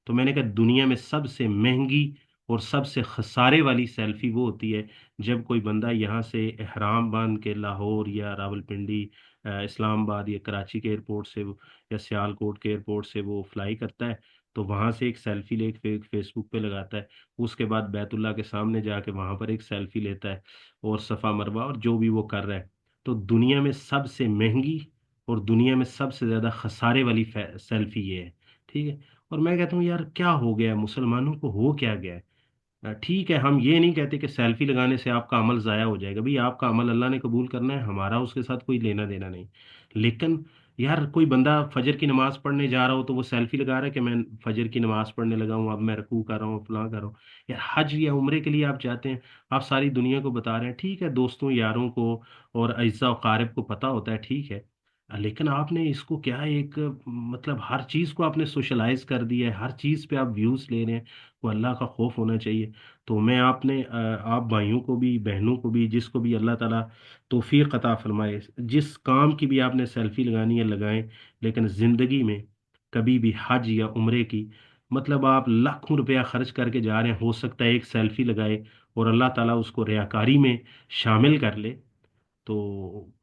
تو میں نے کہا دنیا میں سب سے مہنگی اور سب سے خسارے والی سیلفی وہ ہوتی ہے جب کوئی بندہ یہاں سے احرام باندھ کے لاہور یا راولپنڈی، اسلام آباد یا کراچی کے ایئرپورٹ سے یا سیالکوٹ کے ایئرپورٹ سے وہ فلائی کرتا ہے، تو وہاں سے ایک سیلفی لے کے فیس بک پہ لگاتا ہے، اس کے بعد بیت اللہ کے سامنے جا کے وہاں پر ایک سیلفی لیتا ہے، اور صفا مروہ اور جو بھی وہ کر رہا ہے۔ تو دنیا میں سب سے مہنگی اور دنیا میں سب سے زیادہ خسارے والی سیلفی یہ ہے، ٹھیک ہے؟ اور میں کہتا ہوں یار کیا ہو گیا ہے مسلمانوں کو، ہو کیا گیا ہے؟ ٹھیک ہے، ہم یہ نہیں کہتے کہ سیلفی لگانے سے آپ کا عمل ضائع ہو جائے گا، بھئی آپ کا عمل اللہ نے قبول کرنا ہے، ہمارا اس کے ساتھ کوئی لینا دینا نہیں۔ لیکن یار کوئی بندہ فجر کی نماز پڑھنے جا رہا ہو تو وہ سیلفی لگا رہا ہے کہ میں فجر کی نماز پڑھنے لگا ہوں، اب میں رکوع کر رہا ہوں، فلاں کر رہا ہوں۔ یار حج یا عمرے کے لیے آپ جاتے ہیں، آپ ساری دنیا کو بتا رہے ہیں، ٹھیک ہے، دوستوں یاروں کو اور اعزاء و اقارب کو پتہ ہوتا ہے، ٹھیک ہے، لیکن آپ نے اس کو کیا ایک مطلب ہر چیز کو آپ نے سوشلائز کر دیا ہے، ہر چیز پہ آپ ویوز لے رہے ہیں، وہ اللہ کا خوف ہونا چاہیے۔ تو میں آپ بھائیوں کو بھی بہنوں کو بھی، جس کو بھی اللہ تعالیٰ توفیق عطا فرمائے، جس کام کی بھی آپ نے سیلفی لگانی ہے لگائیں، لیکن زندگی میں کبھی بھی حج یا عمرے کی، مطلب آپ لاکھوں روپیہ خرچ کر کے جا رہے ہیں، ہو سکتا ہے ایک سیلفی لگائے اور اللہ تعالیٰ اس کو ریاکاری میں شامل کر لے، تو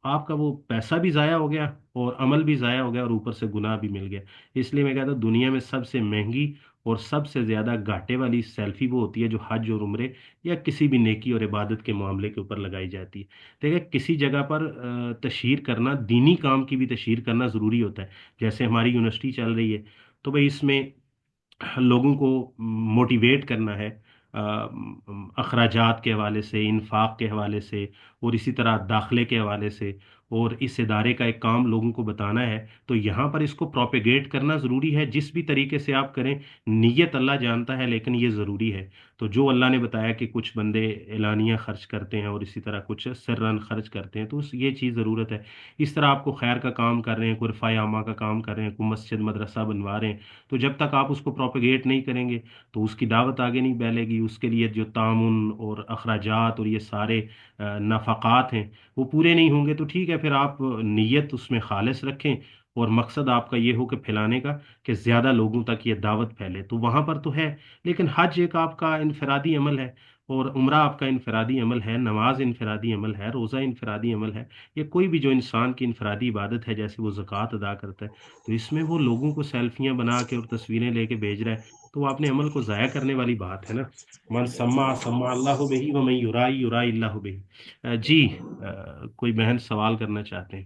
آپ کا وہ پیسہ بھی ضائع ہو گیا اور عمل بھی ضائع ہو گیا اور اوپر سے گناہ بھی مل گیا۔ اس لیے میں کہتا ہوں دنیا میں سب سے مہنگی اور سب سے زیادہ گھاٹے والی سیلفی وہ ہوتی ہے جو حج اور عمرے یا کسی بھی نیکی اور عبادت کے معاملے کے اوپر لگائی جاتی ہے۔ دیکھیں کسی جگہ پر تشہیر کرنا، دینی کام کی بھی تشہیر کرنا ضروری ہوتا ہے، جیسے ہماری یونیورسٹی چل رہی ہے، تو بھئی اس میں لوگوں کو موٹیویٹ کرنا ہے، آ، اخراجات کے حوالے سے، انفاق کے حوالے سے، اور اسی طرح داخلے کے حوالے سے، اور اس ادارے کا ایک کام لوگوں کو بتانا ہے، تو یہاں پر اس کو پروپیگیٹ کرنا ضروری ہے، جس بھی طریقے سے آپ کریں، نیت اللہ جانتا ہے، لیکن یہ ضروری ہے۔ تو جو اللہ نے بتایا کہ کچھ بندے اعلانیہ خرچ کرتے ہیں اور اسی طرح کچھ سرن خرچ کرتے ہیں، تو یہ چیز ضرورت ہے۔ اس طرح آپ کو خیر کا کام کر رہے ہیں، کوئی رفاع عامہ کا کام کر رہے ہیں، کوئی مسجد مدرسہ بنوا رہے ہیں، تو جب تک آپ اس کو پروپیگیٹ نہیں کریں گے تو اس کی دعوت آگے نہیں پھیلے گی، اس کے لیے جو تعاون اور اخراجات اور یہ سارے نفقات ہیں وہ پورے نہیں ہوں گے۔ تو ٹھیک ہے، پھر آپ نیت اس میں خالص رکھیں اور مقصد آپ کا یہ ہو کہ پھیلانے کا، کہ زیادہ لوگوں تک یہ دعوت پھیلے، تو وہاں پر تو ہے۔ لیکن حج ایک آپ کا انفرادی عمل ہے، اور عمرہ آپ کا انفرادی عمل ہے، نماز انفرادی عمل ہے، روزہ انفرادی عمل ہے، یا کوئی بھی جو انسان کی انفرادی عبادت ہے، جیسے وہ زکوٰۃ ادا کرتا ہے، تو اس میں وہ لوگوں کو سیلفیاں بنا کے اور تصویریں لے کے بھیج رہا ہے، تو وہ اپنے عمل کو ضائع کرنے والی بات ہے نا۔ من سما اللہ بہی ومن یرائی یرائی اللہ بہی۔ جی، کوئی بہن سوال کرنا چاہتے ہیں؟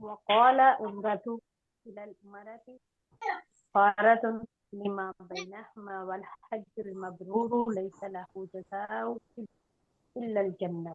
وقال عمرة إلى الأمرة طهارة لما بينهما والحج المبرور ليس له جزاء إلا الجنة.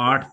8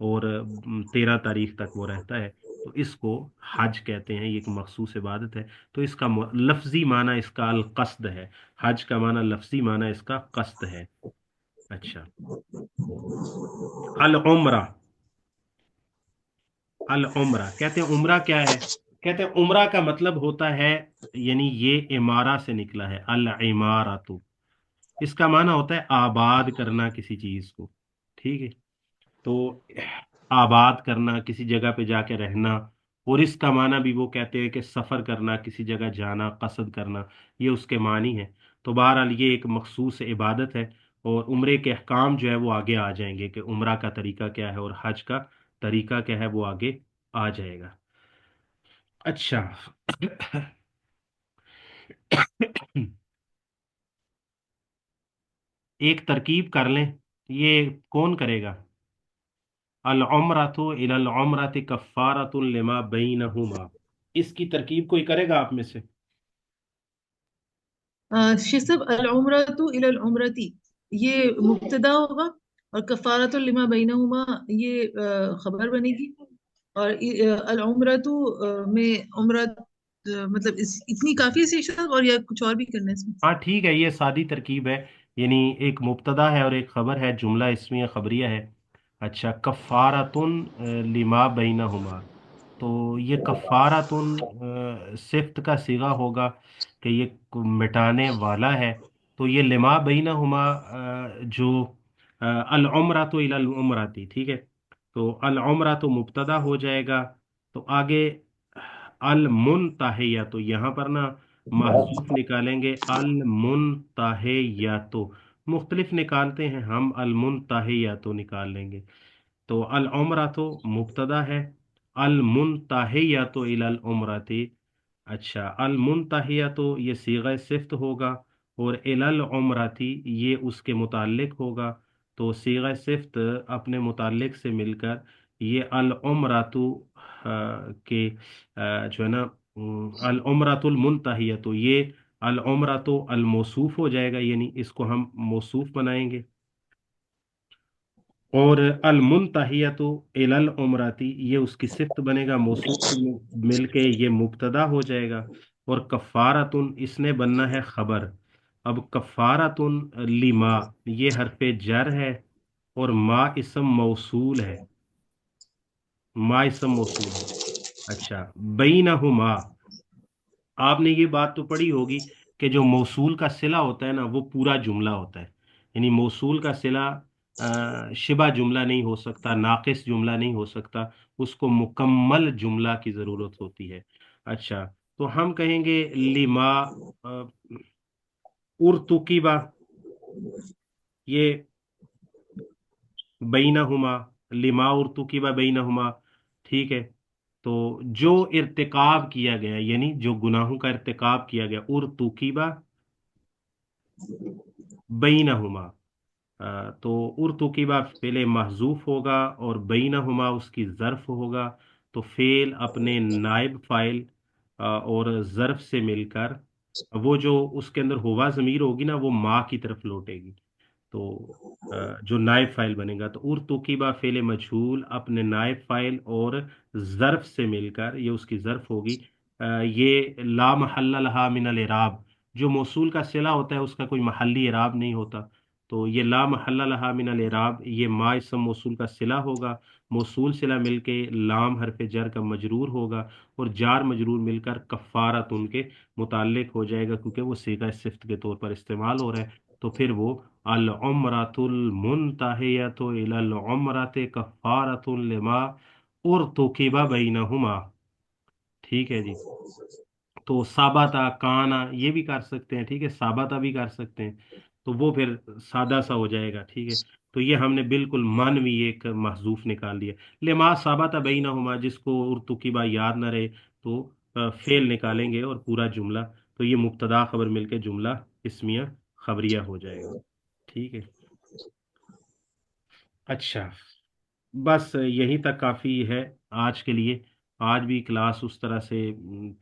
اور 13 تاریخ تک وہ رہتا ہے، تو اس کو حج کہتے ہیں، یہ ایک مخصوص عبادت ہے۔ تو اس کا لفظی معنی اس کا القصد ہے، حج کا معنی لفظی معنی اس کا قصد ہے۔ اچھا، العمرہ، العمرہ کہتے ہیں عمرہ کیا ہے؟ کہتے ہیں عمرہ کا مطلب ہوتا ہے، یعنی یہ عمارہ سے نکلا ہے، العمارۃ، اس کا معنی ہوتا ہے آباد کرنا کسی چیز کو، ٹھیک ہے؟ تو آباد کرنا، کسی جگہ پہ جا کے رہنا، اور اس کا معنی بھی وہ کہتے ہیں کہ سفر کرنا، کسی جگہ جانا، قصد کرنا، یہ اس کے معنی ہے۔ تو بہرحال یہ ایک مخصوص عبادت ہے، اور عمرے کے احکام جو ہے وہ آگے آ جائیں گے کہ عمرہ کا طریقہ کیا ہے اور حج کا طریقہ کیا ہے، وہ آگے آ جائے گا۔ اچھا، ایک ترکیب کر لیں، یہ کون کرے گا؟ العمرۃ الی العمرۃ کفارۃ لما بینہما، اس کی ترکیب کوئی کرے گا آپ میں سے؟ شسب العمرۃ الی العمرتی، یہ مبتدا ہوگا، اور کفارۃ لما بینہما یہ خبر بنے گی، اور العمرۃ میں عمرت مطلب اتنی کافی سی شسب، اور یا کچھ اور بھی کرنا ہے اس میں؟ ہاں ٹھیک ہے، یہ سادی ترکیب ہے، یعنی ایک مبتدا ہے اور ایک خبر ہے، جملہ اسمیہ خبریہ ہے۔ اچھا، کفارتن لما بینہما، تو یہ کفارتن صفت کا صیغہ ہوگا کہ یہ مٹانے والا ہے، تو یہ لما بینہما جو العمرۃ الی العمرۃ، ٹھیک ہے؟ تو العمرہ تو مبتدا ہو جائے گا، تو آگے المنتہیہ، تو یہاں پر نا محذوف نکالیں گے، المنتہیہ تو مختلف نکالتے ہیں ہم، المنتہیہ تو نکال لیں گے، تو العمرہ تو مبتدا ہے، المنتہیہ تو الی العمرۃ، اچھا المنتہیہ تو یہ صیغہ صفت ہوگا، اور الی العمرۃ یہ اس کے متعلق ہوگا، تو صیغہ صفت اپنے متعلق سے مل کر یہ العمرۃ کے جو ہے نا العمرۃ المنتہیہ، تو یہ العمرۃ الموصوف ہو جائے گا، یعنی اس کو ہم موصوف بنائیں گے، اور المنتہیۃ الی العمرۃ یہ اس کی صفت بنے گا، موصوف سے مل کے یہ مبتدا ہو جائے گا، اور کفارتن اس نے بننا ہے خبر۔ اب کفارتن لما، یہ حرف جر ہے، اور ما اسم موصول ہے، ما اسم موصول ہے۔ اچھا، بینہما، آپ نے یہ بات تو پڑھی ہوگی کہ جو موصول کا صلہ ہوتا ہے نا وہ پورا جملہ ہوتا ہے، یعنی موصول کا صلہ شبہ جملہ نہیں ہو سکتا، ناقص جملہ نہیں ہو سکتا، اس کو مکمل جملہ کی ضرورت ہوتی ہے۔ اچھا، تو ہم کہیں گے لما ارتکبا، یہ بینہما، لما ارتکبا بینہما، ٹھیک ہے؟ تو جو ارتکاب کیا گیا، یعنی جو گناہوں کا ارتکاب کیا گیا، ارتکبا بینہما، تو ارتکبا فعل محذوف ہوگا، اور بینہما اس کی ظرف ہوگا، تو فعل اپنے نائب فاعل اور ظرف سے مل کر وہ جو اس کے اندر ہوا ضمیر ہوگی نا وہ ماں کی طرف لوٹے گی، تو جو نائب فائل بنے گا، تو ارتکبہ فعل مجہول اپنے نائب فائل اور ظرف سے مل کر یہ اس کی ظرف ہوگی۔ یہ لا محل لہا من الاعراب، جو موصول کا صلہ ہوتا ہے اس کا کوئی محلی اعراب نہیں ہوتا، تو یہ لا محل لہا من الاعراب یہ ما اسم موصول کا صلہ ہوگا، موصول صلہ مل کے لام حرف جر کا مجرور ہوگا، اور جار مجرور مل کر کفارت ان کے متعلق ہو جائے گا، کیونکہ وہ صیغہ صفت کے طور پر استعمال ہو رہا ہے، تو پھر وہ العمرۃ المنتہیۃ الی العمرۃ کفارۃ لما ارتکب بینہما، ٹھیک ہے جی؟ تو ثابتہ کانا یہ بھی کر سکتے ہیں، ٹھیک ہے، ثابتہ بھی کر سکتے ہیں، تو وہ پھر سادہ سا ہو جائے گا، ٹھیک ہے؟ تو یہ ہم نے بالکل مانوی ایک محذوف نکال دیا، لما ثابت بینہما، جس کو ارتکبہ یاد نہ رہے تو فعل نکالیں گے اور پورا جملہ، تو یہ مبتدا خبر مل کے جملہ اسمیہ خبریہ ہو جائے گا، ٹھیک ہے؟ اچھا، بس یہیں تک کافی ہے آج کے لیے۔ آج بھی کلاس اس طرح سے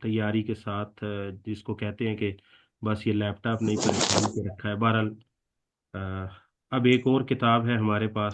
تیاری کے ساتھ جس کو کہتے ہیں کہ بس یہ لیپ ٹاپ نہیں پریشان کے رکھا ہے۔ بہرحال اب ایک اور کتاب ہے ہمارے پاس،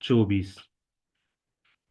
24।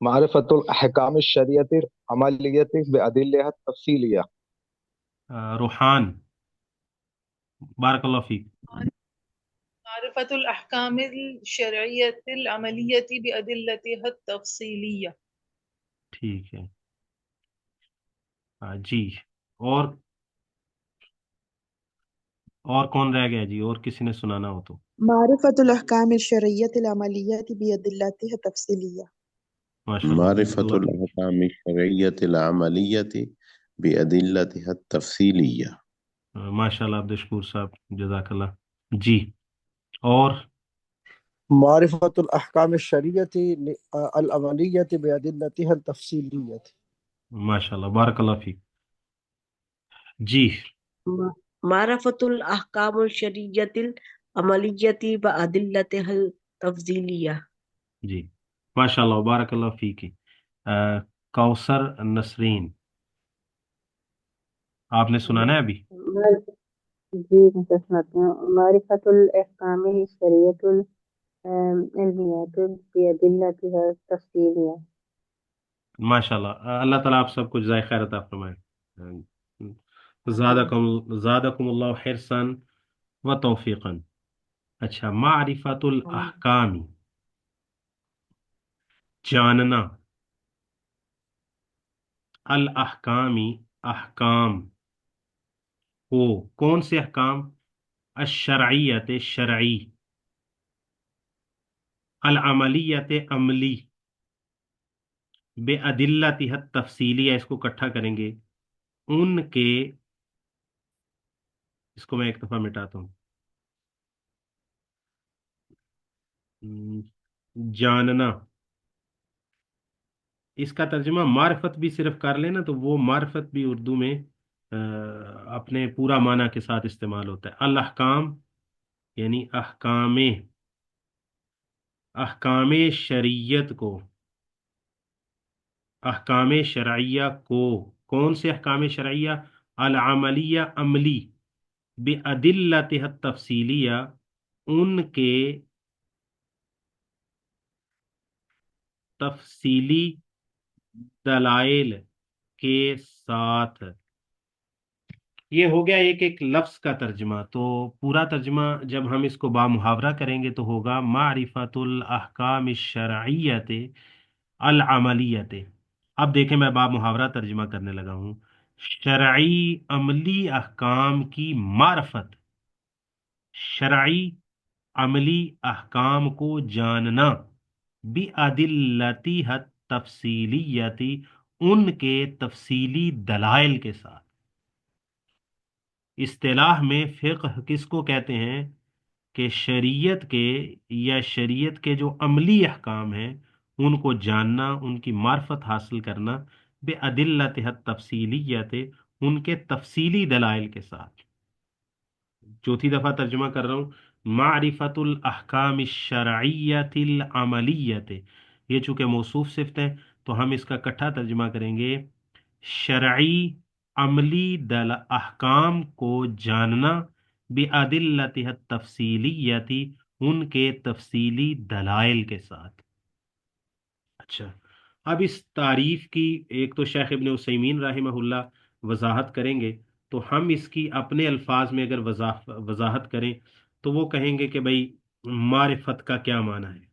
معرفة الأحكام الشرعية العملية بأدلتها التفصيلية. روحان بارک اللہ فیک. معرفة الأحكام الشرعية العملية بأدلتها التفصيلية. ٹھیک ہے. جی اور کون رہ گیا جی؟ اور کسی نے سنانا ہو تو. معرفة الأحكام الشرعية العملية بأدلتها التفصيلية. ماشاء اللہ. معرفة الأحكام الشرعية العملية بأدلتها التفصيلية. ماشاء اللہ عبد الشکور صاحب، جزاک اللہ. جی اور معرفة الأحكام الشرعية العملية بأدلتها التفصيلية. ماشاء اللہ بارک اللہ فیک. جی معرفة الأحكام الشرعية العملية بأدلتها التفصيلية. جی ماشاء اللہ بارک اللہ فیک. کوثر نسرین، آپ نے سنانا ہے ابھی؟ جی میں سناتی ہوں. معرفت الاحکام شریعت العلمیات بأدلتها التفصیلیہ. ماشاء اللہ. اللہ تعالیٰ آپ سب کو جزائے خیر عطا فرمائے. زادکم اللہ حرصا و توفیقا. اچھا، معرفت الاحکام، جاننا، الاحکامی، احکام کو، کون سے احکام؟ الشرعیت، شرعی، العملیت، عملی، بے ادلتہ تفصیلیہ، اس کو اکٹھا کریں گے، ان کے، اس کو میں ایک دفعہ مٹاتا ہوں. جاننا، اس کا ترجمہ معرفت بھی صرف کر لینا تو وہ معرفت بھی اردو میں اپنے پورا معنی کے ساتھ استعمال ہوتا ہے. الاحکام یعنی احکام شریعت کو، احکام شرعیہ کو، کون سے احکام شرعیہ؟ العملیہ، عملی، بأدلتہ التفصیلیہ، ان کے تفصیلی دلائل کے ساتھ. یہ ہو گیا ایک ایک لفظ کا ترجمہ. تو پورا ترجمہ جب ہم اس کو با محاورہ کریں گے تو ہوگا معرفت الاحکام الشرعیت العملیت. اب دیکھیں میں با محاورہ ترجمہ کرنے لگا ہوں. شرعی عملی احکام کی معرفت، شرعی عملی احکام کو جاننا، بِأَدِلَّتِهَا التَّفْصِیلیَّةِ، ان کے تفصیلی دلائل کے ساتھ. اصطلاح میں فقہ کس کو کہتے ہیں؟ کہ شریعت کے یا شریعت کے جو عملی احکام ہیں ان کو جاننا، ان کی معرفت حاصل کرنا، بِأَدِلَّتِهَا التَّفْصِیلیَّةِ، ان کے تفصیلی دلائل کے ساتھ. چوتھی دفعہ ترجمہ کر رہا ہوں. معرفت الاحکام الشرعیت العملیت، یہ چونکہ موصوف صفت ہے تو ہم اس کا اکٹھا ترجمہ کریں گے شرعی عملی احکام کو جاننا، بأدلتها التفصیلیت، ان کے تفصیلی دلائل کے ساتھ. اچھا، اب اس تعریف کی ایک تو شیخ ابن عثیمین رحمہ اللہ وضاحت کریں گے، تو ہم اس کی اپنے الفاظ میں اگر وضاحت کریں تو وہ کہیں گے کہ بھئی معرفت کا کیا معنی ہے.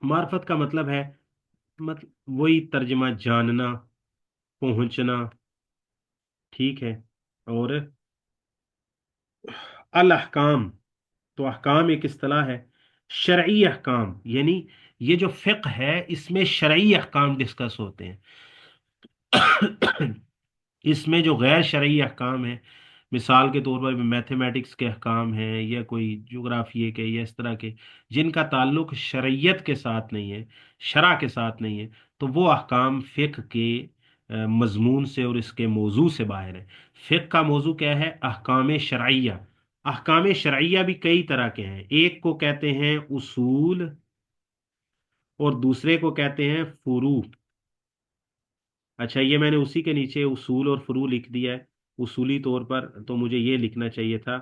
معرفت کا مطلب ہے وہی ترجمہ، جاننا، پہنچنا، ٹھیک ہے. اور الاحکام، تو احکام ایک اصطلاح ہے. شرعی احکام یعنی یہ جو فقہ ہے اس میں شرعی احکام ڈسکس ہوتے ہیں. اس میں جو غیر شرعی احکام ہیں، مثال کے طور پر میتھمیٹکس کے احکام ہیں یا کوئی جغرافیے کے یا اس طرح کے جن کا تعلق شرعیت کے ساتھ نہیں ہے، شرع کے ساتھ نہیں ہے، تو وہ احکام فقہ کے مضمون سے اور اس کے موضوع سے باہر ہے. فقہ کا موضوع کیا ہے؟ احکام شرعیہ. احکام شرعیہ بھی کئی طرح کے ہیں. ایک کو کہتے ہیں اصول اور دوسرے کو کہتے ہیں فروع. اچھا، یہ میں نے اسی کے نیچے اصول اور فروع لکھ دیا ہے اصولی طور پر، تو مجھے یہ لکھنا چاہیے تھا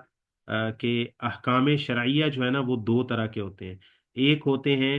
کہ احکام شرعیہ جو ہے نا وہ دو طرح کے ہوتے ہیں. ایک ہوتے ہیں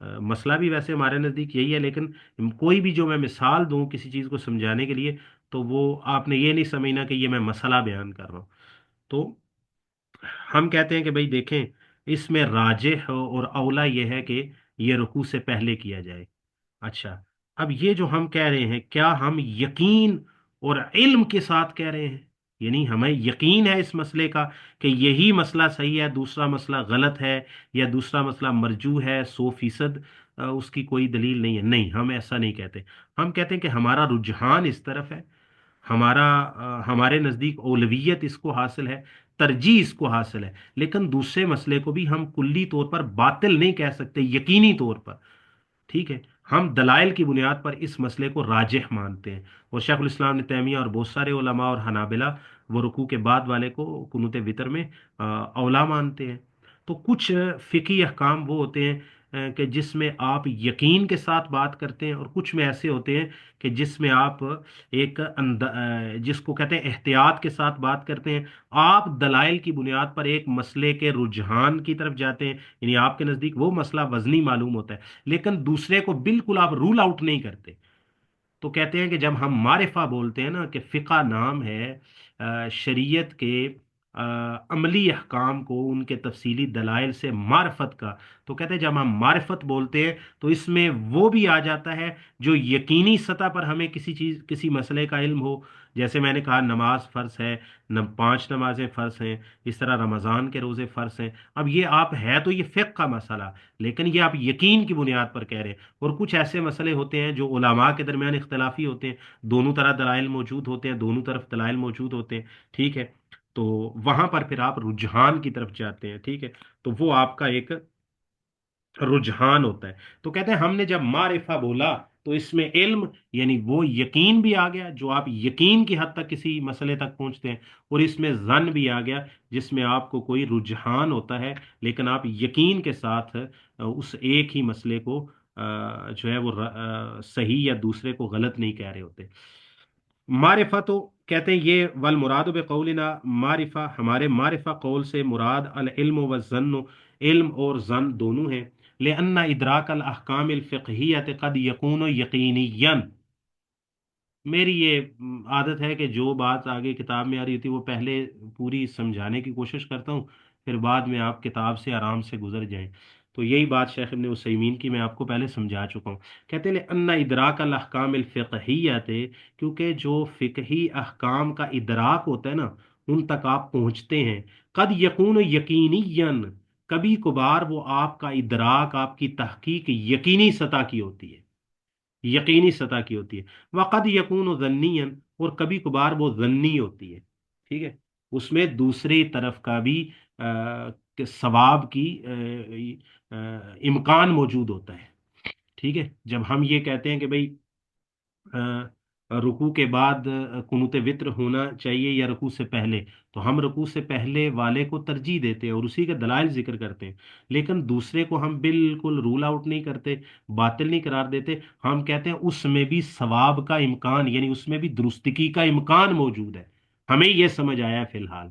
مسئلہ بھی ویسے ہمارے نزدیک یہی ہے، لیکن کوئی بھی جو میں مثال دوں کسی چیز کو سمجھانے کے لیے تو وہ آپ نے یہ نہیں سمجھنا کہ یہ میں مسئلہ بیان کر رہا ہوں. تو ہم کہتے ہیں کہ بھئی دیکھیں اس میں راجح اور اولا یہ ہے کہ یہ رکوع سے پہلے کیا جائے. اچھا، اب یہ جو ہم کہہ رہے ہیں کیا ہم یقین اور علم کے ساتھ کہہ رہے ہیں؟ یعنی ہمیں یقین ہے اس مسئلے کا کہ یہی مسئلہ صحیح ہے، دوسرا مسئلہ غلط ہے، یا دوسرا مسئلہ مرجوح ہے 100% اس کی کوئی دلیل نہیں ہے. نہیں، ہم ایسا نہیں کہتے. ہم کہتے ہیں کہ ہمارا رجحان اس طرف ہے، ہمارے نزدیک اولویت اس کو حاصل ہے، ترجیح اس کو حاصل ہے، لیکن دوسرے مسئلے کو بھی ہم کلی طور پر باطل نہیں کہہ سکتے یقینی طور پر. ٹھیک ہے، ہم دلائل کی بنیاد پر اس مسئلے کو راجح مانتے ہیں. اور شیخ الاسلام ابن تیمیہ اور بہت سارے علماء اور حنابلہ وہ رکوع کے بعد والے کو قنوت وتر میں اولا مانتے ہیں. تو کچھ فقہی احکام وہ ہوتے ہیں کہ جس میں آپ یقین کے ساتھ بات کرتے ہیں، اور کچھ میں ایسے ہوتے ہیں کہ جس میں آپ جس کو کہتے ہیں احتیاط کے ساتھ بات کرتے ہیں. آپ دلائل کی بنیاد پر ایک مسئلے کے رجحان کی طرف جاتے ہیں، یعنی آپ کے نزدیک وہ مسئلہ وزنی معلوم ہوتا ہے، لیکن دوسرے کو بالکل آپ رول آؤٹ نہیں کرتے. تو کہتے ہیں کہ جب ہم معرفہ بولتے ہیں نا کہ فقہ نام ہے شریعت کے عملی احکام کو ان کے تفصیلی دلائل سے معرفت کا، تو کہتے ہیں جب ہم معرفت بولتے ہیں تو اس میں وہ بھی آ جاتا ہے جو یقینی سطح پر ہمیں کسی مسئلے کا علم ہو. جیسے میں نے کہا نماز فرض ہے، 5 نمازیں فرض ہیں، اس طرح رمضان کے روزے فرض ہیں. اب یہ آپ ہے تو یہ فقہ کا مسئلہ، لیکن یہ آپ یقین کی بنیاد پر کہہ رہے ہیں. اور کچھ ایسے مسئلے ہوتے ہیں جو علماء کے درمیان اختلافی ہوتے ہیں، دونوں طرح دلائل موجود ہوتے ہیں، دونوں طرف دلائل موجود ہوتے ہیں. ٹھیک ہے، تو وہاں پر پھر آپ رجحان کی طرف جاتے ہیں. ٹھیک ہے، تو وہ آپ کا ایک رجحان ہوتا ہے. تو کہتے ہیں ہم نے جب معرفہ بولا تو اس میں علم یعنی وہ یقین بھی آ گیا جو آپ یقین کی حد تک کسی مسئلے تک پہنچتے ہیں، اور اس میں ظن بھی آ گیا جس میں آپ کو کوئی رجحان ہوتا ہے لیکن آپ یقین کے ساتھ اس ایک ہی مسئلے کو جو ہے وہ صحیح یا دوسرے کو غلط نہیں کہہ رہے ہوتے. معرفہ تو کہتے ہیں یہ والمراد بقولنا معرفہ، ہمارے معرفہ قول سے مراد العلم والظن، علم اور ظن دونوں ہیں. لأن ادراک الاحکام الفقہیۃ قد یکون یقینیا. میری یہ عادت ہے کہ جو بات آگے کتاب میں آ رہی ہوتی ہے وہ پہلے پوری سمجھانے کی کوشش کرتا ہوں، پھر بعد میں آپ کتاب سے آرام سے گزر جائیں. تو یہی بات شیخ ابن عثیمین کی میں آپ کو پہلے سمجھا چکا ہوں. کہتے ہیں ان ادراک الاحکام الفقہیۃ، کیونکہ جو فقہی احکام کا ادراک ہوتا ہے نا ان تک آپ پہنچتے ہیں. قد یکون یقینیا، کبھی کبھار وہ آپ کا ادراک، آپ کی تحقیق یقینی سطح کی ہوتی ہے، یقینی سطح کی ہوتی ہے. وقد یکون ظنیا، اور کبھی کبھار وہ ظنی ہوتی ہے. ٹھیک ہے، اس میں دوسری طرف کا بھی ثواب کی امکان موجود ہوتا ہے. ٹھیک ہے، جب ہم یہ کہتے ہیں کہ بھئی رکوع کے بعد قنوت وتر ہونا چاہیے یا رکوع سے پہلے، تو ہم رکوع سے پہلے والے کو ترجیح دیتے ہیں اور اسی کے دلائل ذکر کرتے ہیں، لیکن دوسرے کو ہم بالکل رول آؤٹ نہیں کرتے، باطل نہیں قرار دیتے. ہم کہتے ہیں اس میں بھی ثواب کا امکان، یعنی اس میں بھی درستگی کا امکان موجود ہے. ہمیں یہ سمجھ آیا ہے فی الحال،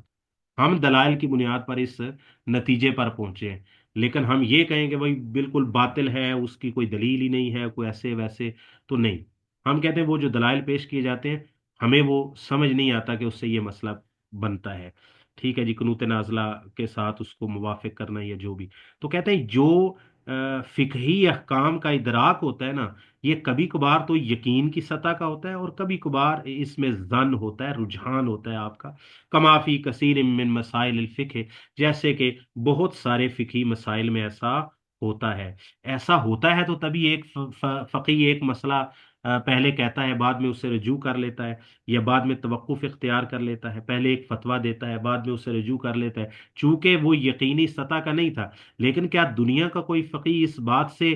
ہم دلائل کی بنیاد پر اس نتیجے پر پہنچے ہیں. لیکن ہم یہ کہیں کہ بھائی بالکل باطل ہے، اس کی کوئی دلیل ہی نہیں ہے، کوئی ایسے ویسے، تو نہیں. ہم کہتے ہیں وہ جو دلائل پیش کیے جاتے ہیں ہمیں وہ سمجھ نہیں آتا کہ اس سے یہ مسئلہ بنتا ہے. ٹھیک ہے جی، قنوت نازلہ کے ساتھ اس کو موافق کرنا یا جو بھی. تو کہتے ہیں جو فقہی احکام کا ادراک ہوتا ہے نا، یہ کبھی کبھار تو یقین کی سطح کا ہوتا ہے اور کبھی کبھار اس میں ظن ہوتا ہے، رجحان ہوتا ہے آپ کا. کما فی کثیر من مسائل الفقہ، جیسے کہ بہت سارے فقہی مسائل میں ایسا ہوتا ہے. ایسا ہوتا ہے تو تبھی ایک فقیہ ایک مسئلہ پہلے کہتا ہے، بعد میں اسے رجوع کر لیتا ہے، یا بعد میں توقف اختیار کر لیتا ہے، پہلے ایک فتویٰ دیتا ہے بعد میں اسے رجوع کر لیتا ہے، چونکہ وہ یقینی سطح کا نہیں تھا. لیکن کیا دنیا کا کوئی فقیہ اس بات سے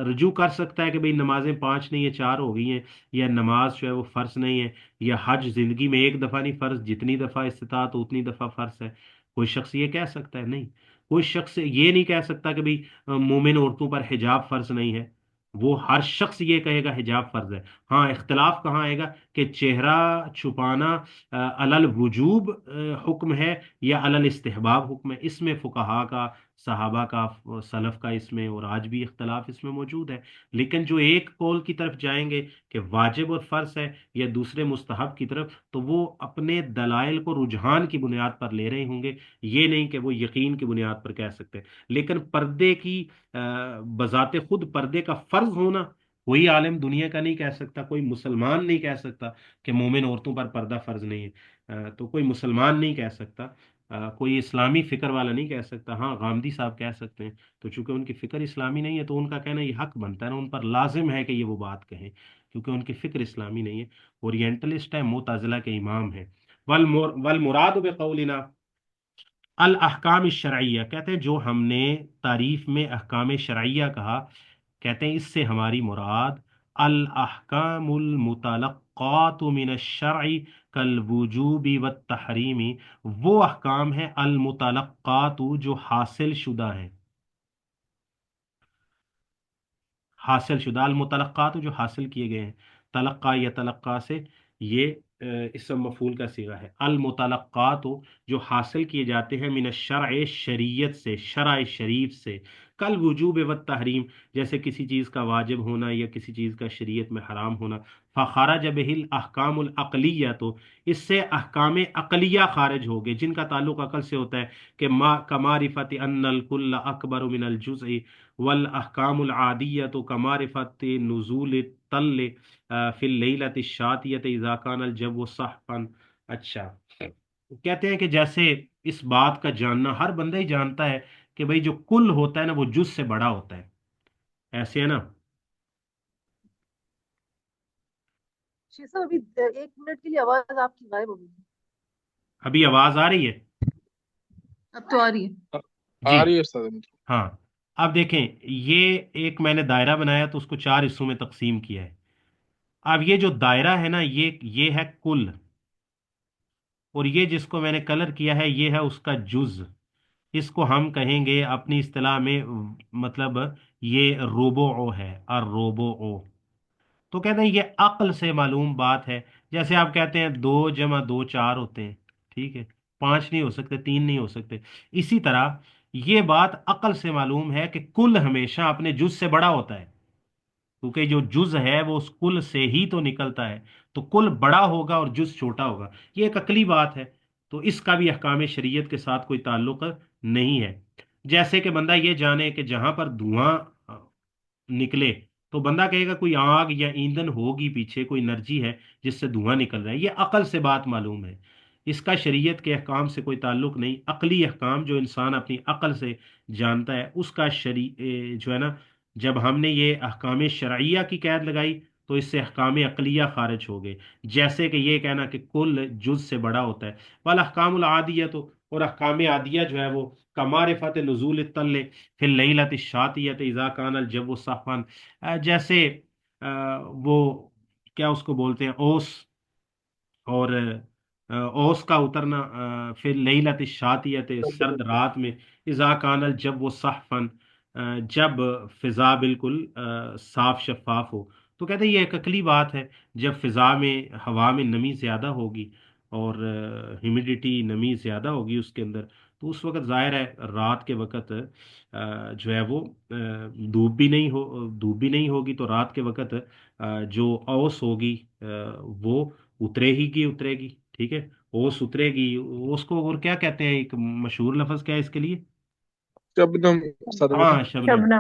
رجوع کر سکتا ہے کہ بھئی نمازیں 5 نہیں ہیں 4 ہو گئی ہیں، یا نماز جو ہے وہ فرض نہیں ہے، یا حج زندگی میں ایک دفعہ نہیں فرض، جتنی دفعہ استطاعت اتنی دفعہ فرض ہے؟ کوئی شخص یہ کہہ سکتا ہے؟ نہیں. کوئی شخص یہ نہیں کہہ سکتا کہ بھئی مومن عورتوں پر حجاب فرض نہیں ہے. وہ ہر شخص یہ کہے گا حجاب فرض ہے. ہاں، اختلاف کہاں آئے گا کہ چہرہ چھپانا علی الوجوب حکم ہے یا علی الاستحباب حکم ہے. اس میں فقہا کا صحابہ کا سلف کا اس میں، اور آج بھی اختلاف اس میں موجود ہے، لیکن جو ایک قول کی طرف جائیں گے کہ واجب اور فرض ہے یا دوسرے مستحب کی طرف، تو وہ اپنے دلائل کو رجحان کی بنیاد پر لے رہے ہوں گے، یہ نہیں کہ وہ یقین کی بنیاد پر کہہ سکتے۔ لیکن پردے کی بذات خود پردے کا فرض ہونا کوئی عالم دنیا کا نہیں کہہ سکتا، کوئی مسلمان نہیں کہہ سکتا کہ مومن عورتوں پر پردہ فرض نہیں ہے، تو کوئی مسلمان نہیں کہہ سکتا، کوئی اسلامی فکر والا نہیں کہہ سکتا۔ ہاں غامدی صاحب کہہ سکتے ہیں، تو چونکہ ان کی فکر اسلامی نہیں ہے تو ان کا کہنا یہ حق بنتا ہے نا، ان پر لازم ہے کہ یہ وہ بات کہیں، کیونکہ ان کی فکر اسلامی نہیں ہے، اورینٹلسٹ ہے، معتزلہ کے امام ہیں۔ والمراد بقولنا الاحکام الشرعیہ، کہتے ہیں جو ہم نے تعریف میں احکام شرعیہ کہا، کہتے ہیں اس سے ہماری مراد الاحکام المتلقات من الشرع کالوجوب والتحریم، وہ احکام ہیں المتلقات جو حاصل شدہ ہیں، حاصل شدہ، المتلقات جو حاصل کیے گئے ہیں، تلقا یا تلقا سے یہ اسم مفعول کا صیغہ ہے، المتلقات جو حاصل کیے جاتے ہیں، من الشرع شریعت سے، شرع شریف سے، کل وجوب و تحریم جیسے کسی چیز کا واجب ہونا یا کسی چیز کا شریعت میں حرام ہونا، فخرج به الاحکام العقلیہ، تو اس سے احکام عقلیہ خارج ہو گئے جن کا تعلق عقل سے ہوتا ہے، کہ ما کمعرفت ان الکل اکبر من الجزء، والاحکام العادیہ کمعرفت نزول الطل فی اللیلۃ الشاتیۃ اذا کان الجو صحفا۔ اچھا، کہتے ہیں کہ جیسے اس بات کا جاننا ہر بندہ ہی جانتا ہے کہ بھئی جو کل ہوتا ہے نا وہ جز سے بڑا ہوتا ہے، ایسے ہے نا۔ شیخ صاحب ابھی 1 منٹ کے لیے آواز آپ کی غائب ہو گئی، ابھی آواز آ رہی ہے؟ اب تو آ رہی ہے جی آ رہی ہے استاد۔ ہاں، اب دیکھیں یہ ایک میں نے دائرہ بنایا تو اس کو 4 حصوں میں تقسیم کیا ہے۔ اب یہ جو دائرہ ہے نا یہ ہے کل، اور یہ جس کو میں نے کلر کیا ہے یہ ہے اس کا جز، اس کو ہم کہیں گے اپنی اصطلاح میں، مطلب یہ روبو ہے، الروبو۔ تو کہتے ہیں یہ عقل سے معلوم بات ہے، جیسے آپ کہتے ہیں 2 × 2 4 ہوتے ہیں، ٹھیک ہے، 5 نہیں ہو سکتے، 3 نہیں ہو سکتے، اسی طرح یہ بات عقل سے معلوم ہے کہ کل ہمیشہ اپنے جز سے بڑا ہوتا ہے، کیونکہ جو جز ہے وہ اس کل سے ہی تو نکلتا ہے، تو کل بڑا ہوگا اور جز چھوٹا ہوگا، یہ ایک عقلی بات ہے، تو اس کا بھی احکام شریعت کے ساتھ کوئی تعلق نہیں ہے۔ جیسے کہ بندہ یہ جانے کہ جہاں پر دھواں نکلے تو بندہ کہے گا کوئی آگ یا ایندھن ہوگی پیچھے، کوئی انرجی ہے جس سے دھواں نکل رہا ہے، یہ عقل سے بات معلوم ہے، اس کا شریعت کے احکام سے کوئی تعلق نہیں۔ عقلی احکام جو انسان اپنی عقل سے جانتا ہے اس کا جو ہے نا، جب ہم نے یہ احکام شرعیہ کی قید لگائی تو اس سے احکام عقلیہ خارج ہو گئے، جیسے کہ یہ کہنا کہ کل جز سے بڑا ہوتا ہے۔ والاحکام العادیہ، تو اور احکام عادیہ جو ہے وہ کمعرفت نزول الطل فی اللیلۃ الشاتیۃ اذا کان الجو صحوا، جیسے وہ کیا اس کو بولتے ہیں، اوس، اور اوس کا اترنا فی اللیلۃ الشاتیۃ سرد رات میں، اذا کان الجو صحفا، جب فضا بالکل صاف شفاف ہو، تو کہتے ہیں یہ ایک عقلی بات ہے، جب فضا میں ہوا میں نمی زیادہ ہوگی اور ہیومیڈیٹی نمی زیادہ ہوگی اس کے اندر، تو اس وقت ظاہر ہے رات کے وقت جو ہے وہ دھوپ بھی نہیں ہوگی، تو رات کے وقت جو اوس ہوگی وہ اترے گی، ٹھیک ہے، اوس اترے گی، اوس کو اور کیا کہتے ہیں، ایک مشہور لفظ کیا ہے اس کے لیے؟ شبنم استاد۔ ہاں شبنم،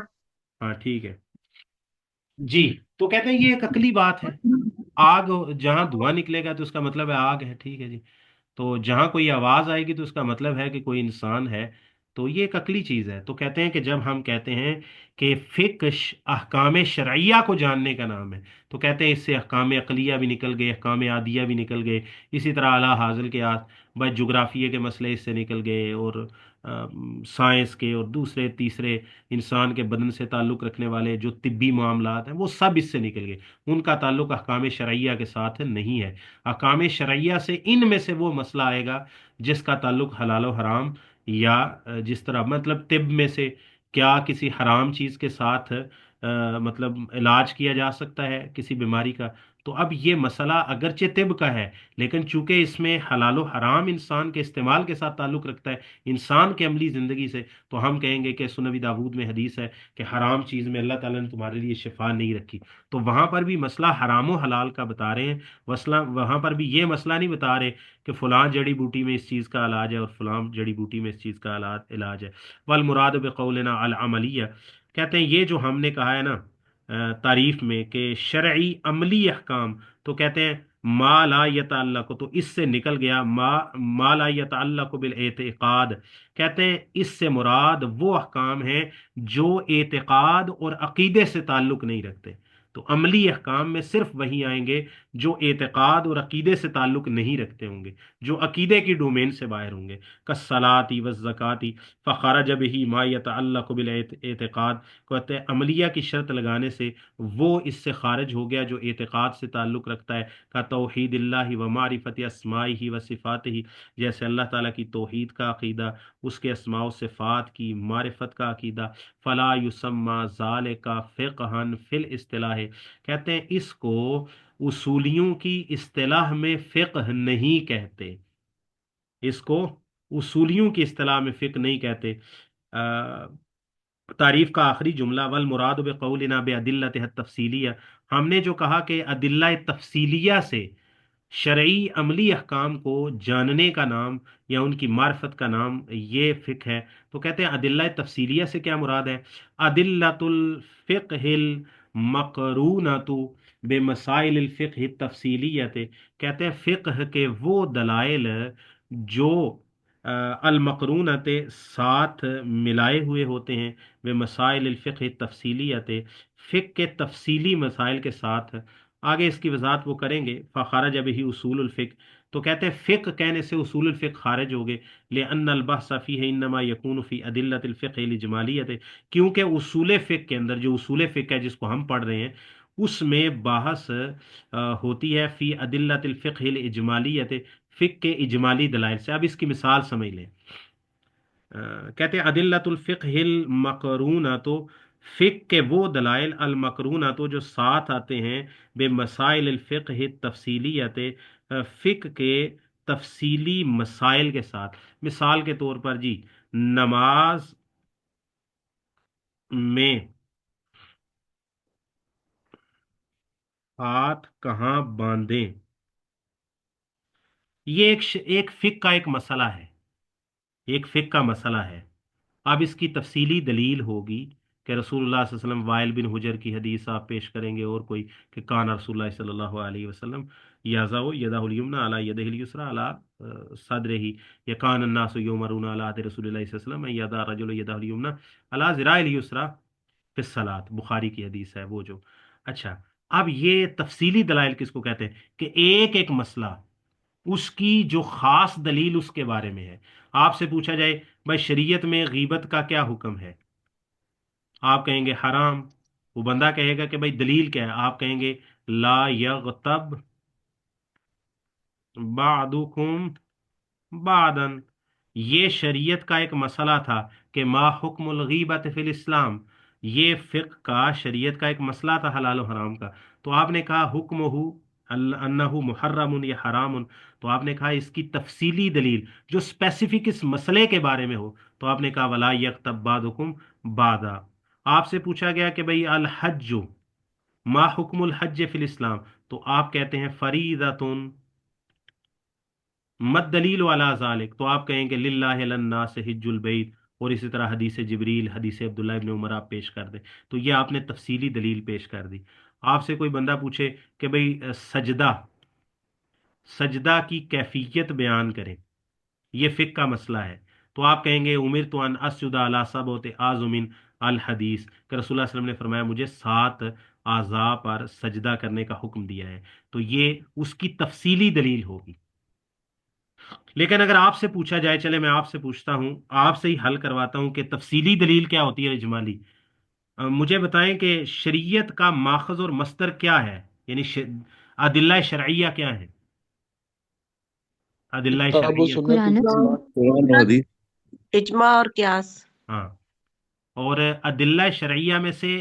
ہاں ٹھیک ہے جی۔ تو کہتے ہیں یہ ایک عقلی بات ہے، آگ جہاں دھواں نکلے گا تو اس کا مطلب ہے آگ ہے، ٹھیک ہے جی، تو جہاں کوئی آواز آئے گی تو اس کا مطلب ہے کہ کوئی انسان ہے، تو یہ ایک عقلی چیز ہے۔ تو کہتے ہیں کہ جب ہم کہتے ہیں کہ فقہ احکام شرعیہ کو جاننے کا نام ہے، تو کہتے ہیں اس سے احکام عقلیہ بھی نکل گئے، احکام عادیہ بھی نکل گئے، اسی طرح اعلیٰ حاصل کے بس جغرافیے کے مسئلے اس سے نکل گئے، اور سائنس کے اور دوسرے تیسرے انسان کے بدن سے تعلق رکھنے والے جو طبی معاملات ہیں وہ سب اس سے نکل گئے، ان کا تعلق احکام شرعیہ کے ساتھ نہیں ہے۔ احکام شرعیہ سے ان میں سے وہ مسئلہ آئے گا جس کا تعلق حلال و حرام، یا جس طرح مطلب طب میں سے کیا کسی حرام چیز کے ساتھ مطلب علاج کیا جا سکتا ہے کسی بیماری کا، تو اب یہ مسئلہ اگرچہ طب کا ہے، لیکن چونکہ اس میں حلال و حرام انسان کے استعمال کے ساتھ تعلق رکھتا ہے، انسان کے عملی زندگی سے، تو ہم کہیں گے کہ سنن نبی داود میں حدیث ہے کہ حرام چیز میں اللہ تعالیٰ نے تمہارے لیے شفا نہیں رکھی، تو وہاں پر بھی مسئلہ حرام و حلال کا بتا رہے ہیں، وہاں پر بھی یہ مسئلہ نہیں بتا رہے کہ فلاں جڑی بوٹی میں اس چیز کا علاج ہے اور فلاں جڑی بوٹی میں اس چیز کا علاج ہے۔ والمراد بقولنا العملیہ، کہتے ہیں یہ جو ہم نے کہا ہے نا تعریف میں کہ شرعی عملی احکام، تو کہتے ہیں ما لا یتعلق، تو اس سے نکل گیا ما لا یتعلق بالاعتقاد، کہتے ہیں اس سے مراد وہ احکام ہیں جو اعتقاد اور عقیدے سے تعلق نہیں رکھتے، تو عملی احکام میں صرف وہی آئیں گے جو اعتقاد اور عقیدے سے تعلق نہیں رکھتے ہوں گے، جو عقیدے کی ڈومین سے باہر ہوں گے، کالصلاۃ والزکاۃ فخرج به ما يتعلق بالاعتقاد، کہتے ہیں عملیہ کی شرط لگانے سے وہ اس سے خارج ہو گیا جو اعتقاد سے تعلق رکھتا ہے، کا توحید اللہ و معرفت اسمائہ و صفاتہ، جیسے اللہ تعالیٰ کی توحید کا عقیدہ، اس کے اسماء و صفات کی معرفت کا عقیدہ، فلا یسمى ذالک فقہا فی الاصطلاح، کہتے ہیں اس کو اصولیوں کی اصطلاح میں فقہ نہیں کہتے، اس کو اصولیوں کی اصطلاح میں فقہ نہیں کہتے۔ تعریف کا آخری جملہ والمراد بقولنا بادلتہ التفصیلیہ، ہم نے جو کہا کہ ادلہ تفصیلیہ سے شرعی عملی احکام کو جاننے کا نام یا ان کی معرفت کا نام یہ فقہ ہے، تو کہتے ہیں ادلہ تفصیلیہ سے کیا مراد ہے؟ ادلۃ الفقہ المقرونۃ بمسائل الفقہ التفصیلیۃ، کہتے ہیں فقہ کے وہ دلائل جو المقرونۃ ساتھ ملائے ہوئے ہوتے ہیں، بمسائل الفقہ التفصیلیۃ، فقہ کے تفصیلی مسائل کے ساتھ، آگے اس کی وضاحت وہ کریں گے۔ فخرج به اصول الفقہ، تو کہتے ہیں فقہ کہنے سے اصول الفقہ خارج ہو گئے، لأن البحث فیہ انما یکون فی ادلۃ الفقہ الاجمالیۃ، کیونکہ اصول فقہ کے اندر جو اصول فقہ ہے جس کو ہم پڑھ رہے ہیں اس میں بحث ہوتی ہے فی ادلۃ الفقہ الاجمالیۃ، فقہ کے اجمالی دلائل سے۔ اب اس کی مثال سمجھ لیں، کہتے ہیں ادلۃ الفقہ المقرونہ، تو فقہ کے وہ دلائل المقرونہ تو جو ساتھ آتے ہیں بے مسائل الفقہ التفصیلیت، فقہ کے تفصیلی مسائل کے ساتھ۔ مثال کے طور پر جی نماز میں ہاتھ کہاں باندھیں، یہ ایک فقہ کا ایک مسئلہ ہے، ایک فقہ کا مسئلہ ہے۔ اب اس کی تفصیلی دلیل ہوگی کہ رسول اللہ صلی اللہ علیہ وسلم، وائل بن حجر کی حدیث آپ پیش کریں گے اور کوئی کہ کان رسول اللہ صلی اللہ علیہ وسلم یضع یدہ الیمنی علی یدہ الیسری علی صدرہ، یا کان الناس یؤمرون علی عہد رسول اللہ صلی اللہ علیہ وسلم ان یضع الرجل یدہ الیمنی علی ذراع الیسری فی الصلاۃ، بخاری کی حدیث ہے وہ جو۔ اچھا، اب یہ تفصیلی دلائل کس کو کہتے ہیں کہ ایک ایک مسئلہ اس کی جو خاص دلیل اس کے بارے میں ہے۔ آپ سے پوچھا جائے بھائی شریعت میں غیبت کا کیا حکم ہے، آپ کہیں گے حرام، وہ بندہ کہے گا کہ بھائی دلیل کیا ہے، آپ کہیں گے لا یغتب بعضکم بعضا، یہ شریعت کا ایک مسئلہ تھا کہ ما حکم الغیبت فی الاسلام، یہ فقہ کا شریعت کا ایک مسئلہ تھا حلال و حرام کا، تو آپ نے کہا حکمہ انہ محرم یا حرام، تو آپ نے کہا اس کی تفصیلی دلیل جو اسپیسیفک اس مسئلے کے بارے میں ہو، تو آپ نے کہا ولا یغتب بعضکم بعضا۔ آپ سے پوچھا گیا کہ بھئی الحج ما حکم الحج فی الاسلام، تو آپ کہتے ہیں فریضۃ مد دلیل علی ذالک، تو آپ کہیں گے للہ علی الناس حج البیت، اور اسی طرح حدیث جبریل، حدیث عبداللہ ابن عمر آپ پیش کر دیں، تو یہ آپ نے تفصیلی دلیل پیش کر دی۔ آپ سے کوئی بندہ پوچھے کہ بھئی سجدہ کی کیفیت بیان کریں، یہ فقہ کا مسئلہ ہے، تو آپ کہیں گے امرت ان اسجد علی سبعۃ اعظم الحدیث، کہ رسول اللہ صلی اللہ علیہ وسلم نے فرمایا مجھے 7 اعضاء پر سجدہ کرنے کا حکم دیا ہے، تو یہ اس کی تفصیلی دلیل ہوگی۔ لیکن اگر آپ سے پوچھا جائے، چلے میں آپ سے پوچھتا ہوں، آپ سے ہی حل کرواتا ہوں کہ تفصیلی دلیل کیا ہوتی ہے اجمالی، مجھے بتائیں کہ شریعت کا ماخذ اور مصدر کیا ہے، یعنی ادلہ شرعیہ کیا ہے؟ ادلہ کتاب و شرعیہ سنت، قرآن و حدیث، اجماع اور قیاس۔ ہاں، اور ادلہ شرعیہ میں سے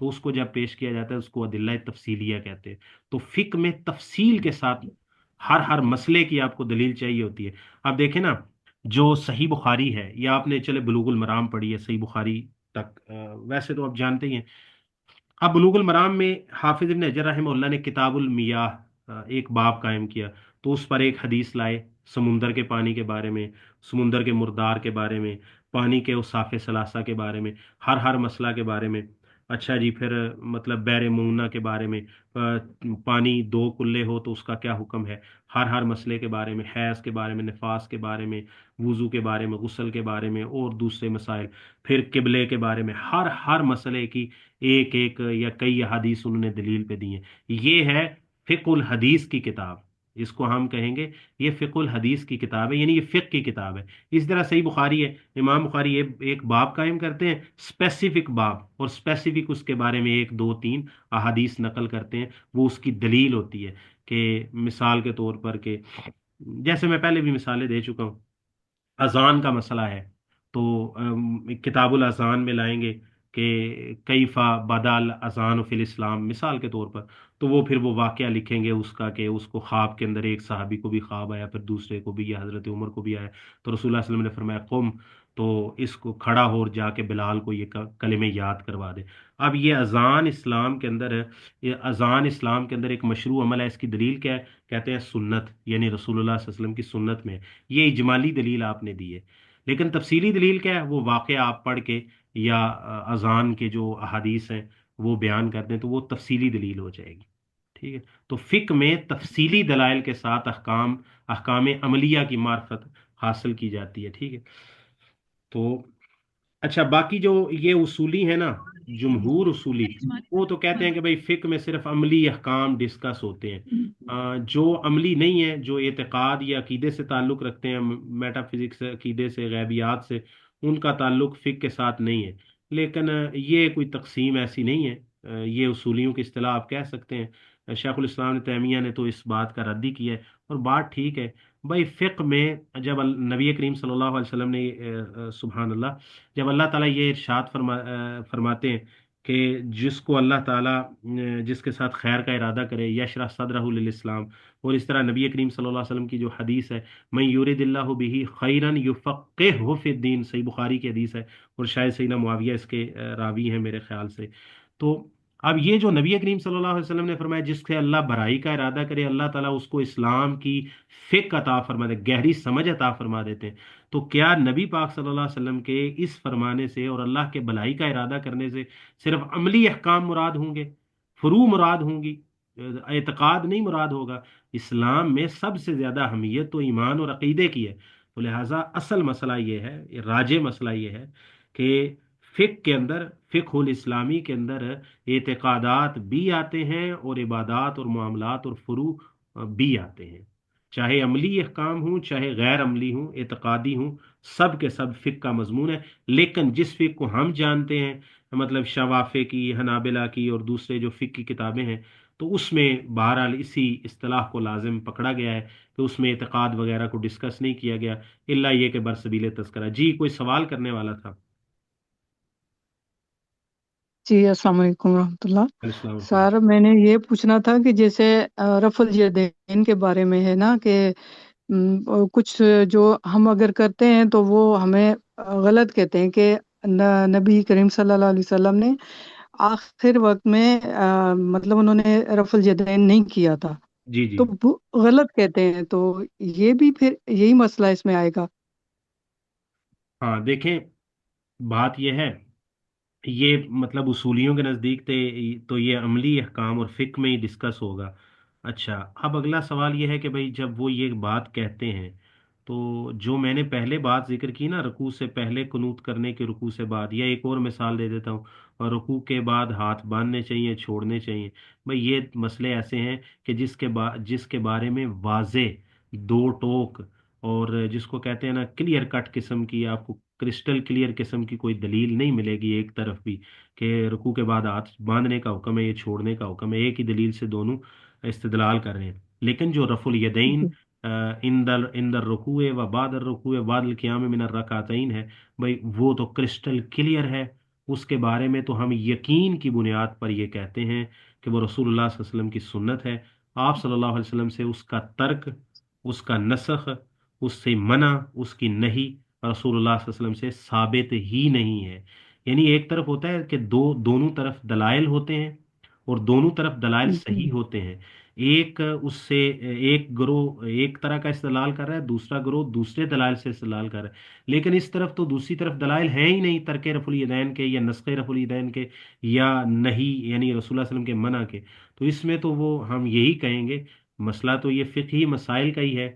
تو اس کو جب پیش کیا جاتا ہے اس کو ادلہ تفصیلیہ کہتے ہیں. تو فقہ میں تفصیل کے ساتھ ہر مسئلے کی آپ کو دلیل چاہیے ہوتی ہے. آپ دیکھیں نا، جو صحیح بخاری ہے، یا آپ نے چلے بلوغ المرام پڑھی ہے صحیح بخاری تک، ویسے تو آپ جانتے ہی ہیں. اب بلوغ المرام میں حافظ ابن حجر رحمہ اللہ نے کتاب المیاہ ایک باب قائم کیا، تو اس پر ایک حدیث لائے سمندر کے پانی کے بارے میں، سمندر کے مردار کے بارے میں، پانی کے اصحاف ثلاثہ کے بارے میں، ہر مسئلہ کے بارے میں. اچھا جی، پھر مطلب بحر مونا کے بارے میں، پانی دو کلے ہو تو اس کا کیا حکم ہے، ہر مسئلے کے بارے میں، حیض کے بارے میں، نفاس کے بارے میں، وضو کے بارے میں، غسل کے بارے میں، اور دوسرے مسائل، پھر قبلے کے بارے میں، ہر مسئلے کی ایک ایک یا کئی احادیث انہوں نے دلیل پہ دی ہیں. یہ ہے فقہ الحدیث کی کتاب، اس کو ہم کہیں گے یہ فقہ الحدیث کی کتاب ہے، یعنی یہ فقہ کی کتاب ہے. اس طرح صحیح بخاری ہے، امام بخاری ایک باب قائم کرتے ہیں، اسپیسیفک باب، اور اسپیسیفک اس کے بارے میں 1 2 3 احادیث نقل کرتے ہیں، وہ اس کی دلیل ہوتی ہے. کہ مثال کے طور پر کہ جیسے میں پہلے بھی مثالیں دے چکا ہوں، اذان کا مسئلہ ہے تو کتاب الاذان میں لائیں گے کہ کیفا بدا الاذان فی الاسلام مثال کے طور پر، تو وہ پھر وہ واقعہ لکھیں گے اس کا کہ اس کو خواب کے اندر ایک صحابی کو بھی خواب آیا، پھر دوسرے کو بھی، یا حضرت عمر کو بھی آیا، تو رسول اللہ صلی اللہ علیہ وسلم نے فرمایا قم، تو اس کو کھڑا ہو اور جا کے بلال کو یہ کلمے یاد کروا دے. اب یہ اذان اسلام کے اندر ایک مشروع عمل ہے. اس کی دلیل کیا ہے؟ کہتے ہیں سنت، یعنی رسول اللہ صلی اللہ علیہ وسلم کی سنت میں. یہ اجمالی دلیل آپ نے دی ہے، لیکن تفصیلی دلیل کیا ہے؟ وہ واقعہ آپ پڑھ کے یا اذان کے جو احادیث ہیں وہ بیان کرتے ہیں، تو وہ تفصیلی دلیل ہو جائے گی. ٹھیک ہے، تو فقہ میں تفصیلی دلائل کے ساتھ احکام عملیہ کی معرفت حاصل کی جاتی ہے. ٹھیک ہے، تو اچھا باقی جو یہ اصولی ہے نا، جمہور اصولی، وہ تو کہتے ہیں کہ بھئی فقہ میں صرف عملی احکام ڈسکس ہوتے ہیں. جو عملی نہیں ہے، جو اعتقاد یا عقیدے سے تعلق رکھتے ہیں، میٹا فزکس عقیدے سے، غیبیات سے، ان کا تعلق فقہ کے ساتھ نہیں ہے. لیکن یہ کوئی تقسیم ایسی نہیں ہے، یہ اصولیوں کی اصطلاح آپ کہہ سکتے ہیں. شیخ الاسلام تیمیہ نے تو اس بات کا رد ہی کیا ہے، اور بات ٹھیک ہے. بھائی فقہ میں جب نبی کریم صلی اللہ علیہ وسلم نے سبحان اللہ، جب اللہ تعالیٰ یہ ارشاد فرماتے ہیں کہ جس کو اللہ تعالیٰ جس کے ساتھ خیر کا ارادہ کرے یشرح صدرہ للاسلام، اور اس طرح نبی کریم صلی اللہ علیہ وسلم کی جو حدیث ہے من یرید اللہ بہ خیرا یفقہہ فی الدین، صحیح بخاری کی حدیث ہے، اور شاید سیدنا معاویہ اس کے راوی ہیں میرے خیال سے. تو اب یہ جو نبی کریم صلی اللہ علیہ وسلم نے فرمایا جس سے اللہ بھلائی کا ارادہ کرے اللہ تعالیٰ اس کو اسلام کی فقہ عطا فرما دے، گہری سمجھ عطا فرما دیتے ہیں. تو کیا نبی پاک صلی اللہ علیہ وسلم کے اس فرمانے سے اور اللہ کے بھلائی کا ارادہ کرنے سے صرف عملی احکام مراد ہوں گے، فروع مراد ہوں گی، اعتقاد نہیں مراد ہوگا؟ اسلام میں سب سے زیادہ اہمیت تو ایمان اور عقیدے کی ہے. تو لہٰذا اصل مسئلہ یہ ہے، راجع مسئلہ یہ ہے کہ فقہ کے اندر، فقہ الاسلامی کے اندر اعتقادات بھی آتے ہیں اور عبادات اور معاملات اور فروع بھی آتے ہیں، چاہے عملی احکام ہوں چاہے غیر عملی ہوں، اعتقادی ہوں، سب کے سب فقہ کا مضمون ہے. لیکن جس فقہ کو ہم جانتے ہیں، مطلب شوافے کی، حنابلہ کی اور دوسرے جو فقہ کی کتابیں ہیں، تو اس میں بہرحال اسی اصطلاح کو لازم پکڑا گیا ہے کہ اس میں اعتقاد وغیرہ کو ڈسکس نہیں کیا گیا، الا یہ کہ برسبیل تذکرہ. جی کوئی سوال کرنے والا تھا؟ جی السلام علیکم ورحمۃ اللہ. السلام علیکم. سر میں نے یہ پوچھنا تھا کہ جیسے رفع الیدین کے بارے میں ہے نا کہ کچھ جو ہم اگر کرتے ہیں تو وہ ہمیں غلط کہتے ہیں کہ نبی کریم صلی اللہ علیہ وسلم نے آخر وقت میں مطلب انہوں نے رفع الیدین نہیں کیا تھا، جی جی تو غلط کہتے ہیں، تو یہ بھی پھر یہی مسئلہ اس میں آئے گا؟ ہاں دیکھیں، بات یہ ہے، یہ مطلب اصولیوں کے نزدیک تو یہ عملی احکام اور فقہ میں ہی ڈسکس ہوگا. اچھا اب اگلا سوال یہ ہے کہ بھئی جب وہ یہ بات کہتے ہیں تو جو میں نے پہلے بات ذکر کی نا، رکوع سے پہلے قنوت کرنے کے، رکوع سے بعد، یا ایک اور مثال دے دیتا ہوں، اور رکوع کے بعد ہاتھ باندھنے چاہیے چھوڑنے چاہیے. بھئی یہ مسئلے ایسے ہیں کہ جس کے بارے میں واضح دو ٹوک اور جس کو کہتے ہیں نا کلیئر کٹ قسم کی، آپ کو کرسٹل کلیئر قسم کی کوئی دلیل نہیں ملے گی ایک طرف بھی کہ رکوع کے بعد ہاتھ باندھنے کا حکم ہے، یہ چھوڑنے کا حکم ہے. ایک ہی دلیل سے دونوں استدلال کر رہے ہیں. لیکن جو رفع الیدین ان در رکوع و بعد الرکوع بعد القیام من الرکعتین ہے، بھائی وہ تو کرسٹل کلیئر ہے، اس کے بارے میں تو ہم یقین کی بنیاد پر یہ کہتے ہیں کہ وہ رسول اللہ صلی اللہ علیہ وسلم کی سنت ہے. آپ صلی اللہ علیہ وسلم سے اس کا ترک، اس کا نسخ، اس سے منع، اس کی نہی رسول اللہ صلی اللہ علیہ وسلم سے ثابت ہی نہیں ہے. یعنی ایک طرف ہوتا ہے کہ دونوں طرف دلائل ہوتے ہیں اور دونوں طرف دلائل صحیح ہوتے ہیں. ایک اس سے ایک گروہ ایک طرح کا استدلال کر رہا ہے، دوسرا گروہ دوسرے دلائل سے استدلال کر رہا ہے، لیکن اس طرف تو دوسری طرف دلائل ہیں ہی نہیں ترک رفع الیدین کے یا نسخ رفع الیدین کے یا نہیں یعنی رسول اللہ صلی اللہ علیہ وسلم کے منع کے. تو اس میں تو وہ ہم یہی کہیں گے، مسئلہ تو یہ فقہی مسائل کا ہی ہے،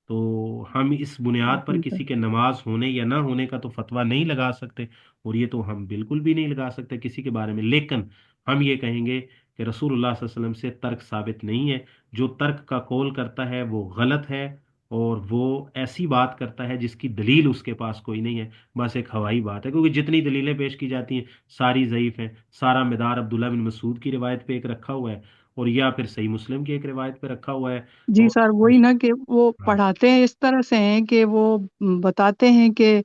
تو ہم اس بنیاد پر کسی کے نماز ہونے یا نہ ہونے کا تو فتویٰ نہیں لگا سکتے، اور یہ تو ہم بالکل بھی نہیں لگا سکتے کسی کے بارے میں. لیکن ہم یہ کہیں گے کہ رسول اللہ صلی اللہ علیہ وسلم سے ترک ثابت نہیں ہے. جو ترک کا قول کرتا ہے وہ غلط ہے، اور وہ ایسی بات کرتا ہے جس کی دلیل اس کے پاس کوئی نہیں ہے، بس ایک ہوائی بات ہے، کیونکہ جتنی دلیلیں پیش کی جاتی ہیں ساری ضعیف ہیں. سارا مدار عبداللہ بن مسعود کی روایت پہ ایک رکھا ہوا ہے، اور یا پھر صحیح مسلم کی ایک روایت پہ رکھا ہوا ہے. جی اور سر، وہی نا کہ وہ ہاں پڑھاتے ہیں اس طرح سے ہیں کہ وہ بتاتے ہیں کہ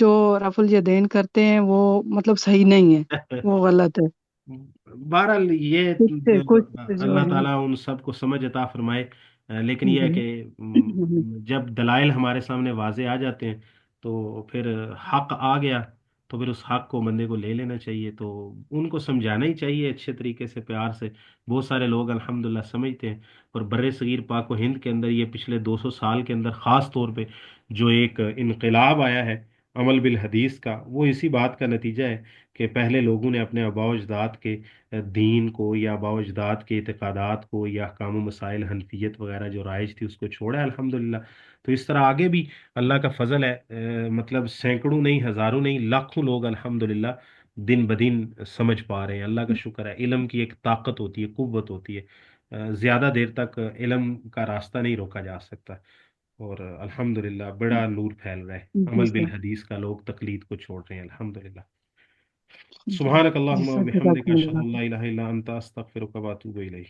جو رفع الیدین کرتے ہیں وہ مطلب صحیح نہیں ہے، وہ غلط ہے. بہرحال یہ کچھ جو اللہ ہے. تعالیٰ ان سب کو سمجھ عطا فرمائے. لیکن یہ ہے جی کہ جب دلائل ہمارے سامنے واضح آ جاتے ہیں تو پھر حق آ گیا تو پھر اس حق کو بندے کو لے لینا چاہیے. تو ان کو سمجھانا ہی چاہیے اچھے طریقے سے، پیار سے. بہت سارے لوگ الحمدللہ سمجھتے ہیں، اور بر صغیر پاک و ہند کے اندر یہ پچھلے 200 سال کے اندر خاص طور پہ جو ایک انقلاب آیا ہے عمل بالحدیث کا، وہ اسی بات کا نتیجہ ہے کہ پہلے لوگوں نے اپنے آباء و اجداد کے دین کو یا آباء و اجداد کے اعتقادات کو یا احکام و مسائل حنفیت وغیرہ جو رائج تھی اس کو چھوڑا ہے الحمدللہ. تو اس طرح آگے بھی اللہ کا فضل ہے، مطلب سینکڑوں نہیں، ہزاروں نہیں، لاکھوں لوگ الحمدللہ دن بدن سمجھ پا رہے ہیں. اللہ کا شکر ہے. علم کی ایک طاقت ہوتی ہے، قوت ہوتی ہے، زیادہ دیر تک علم کا راستہ نہیں روکا جا سکتا، اور الحمدللہ بڑا نور پھیل رہا ہے. جی عمل سر. بالحدیث کا لوگ تقلید کو چھوڑ رہے ہیں الحمدللہ. جی سبحانک جی اللہم و سر، بحمدک جزاکم اشہد اللہ ان لا خیر. الہ الا انت استغفرک و اتوب الیک.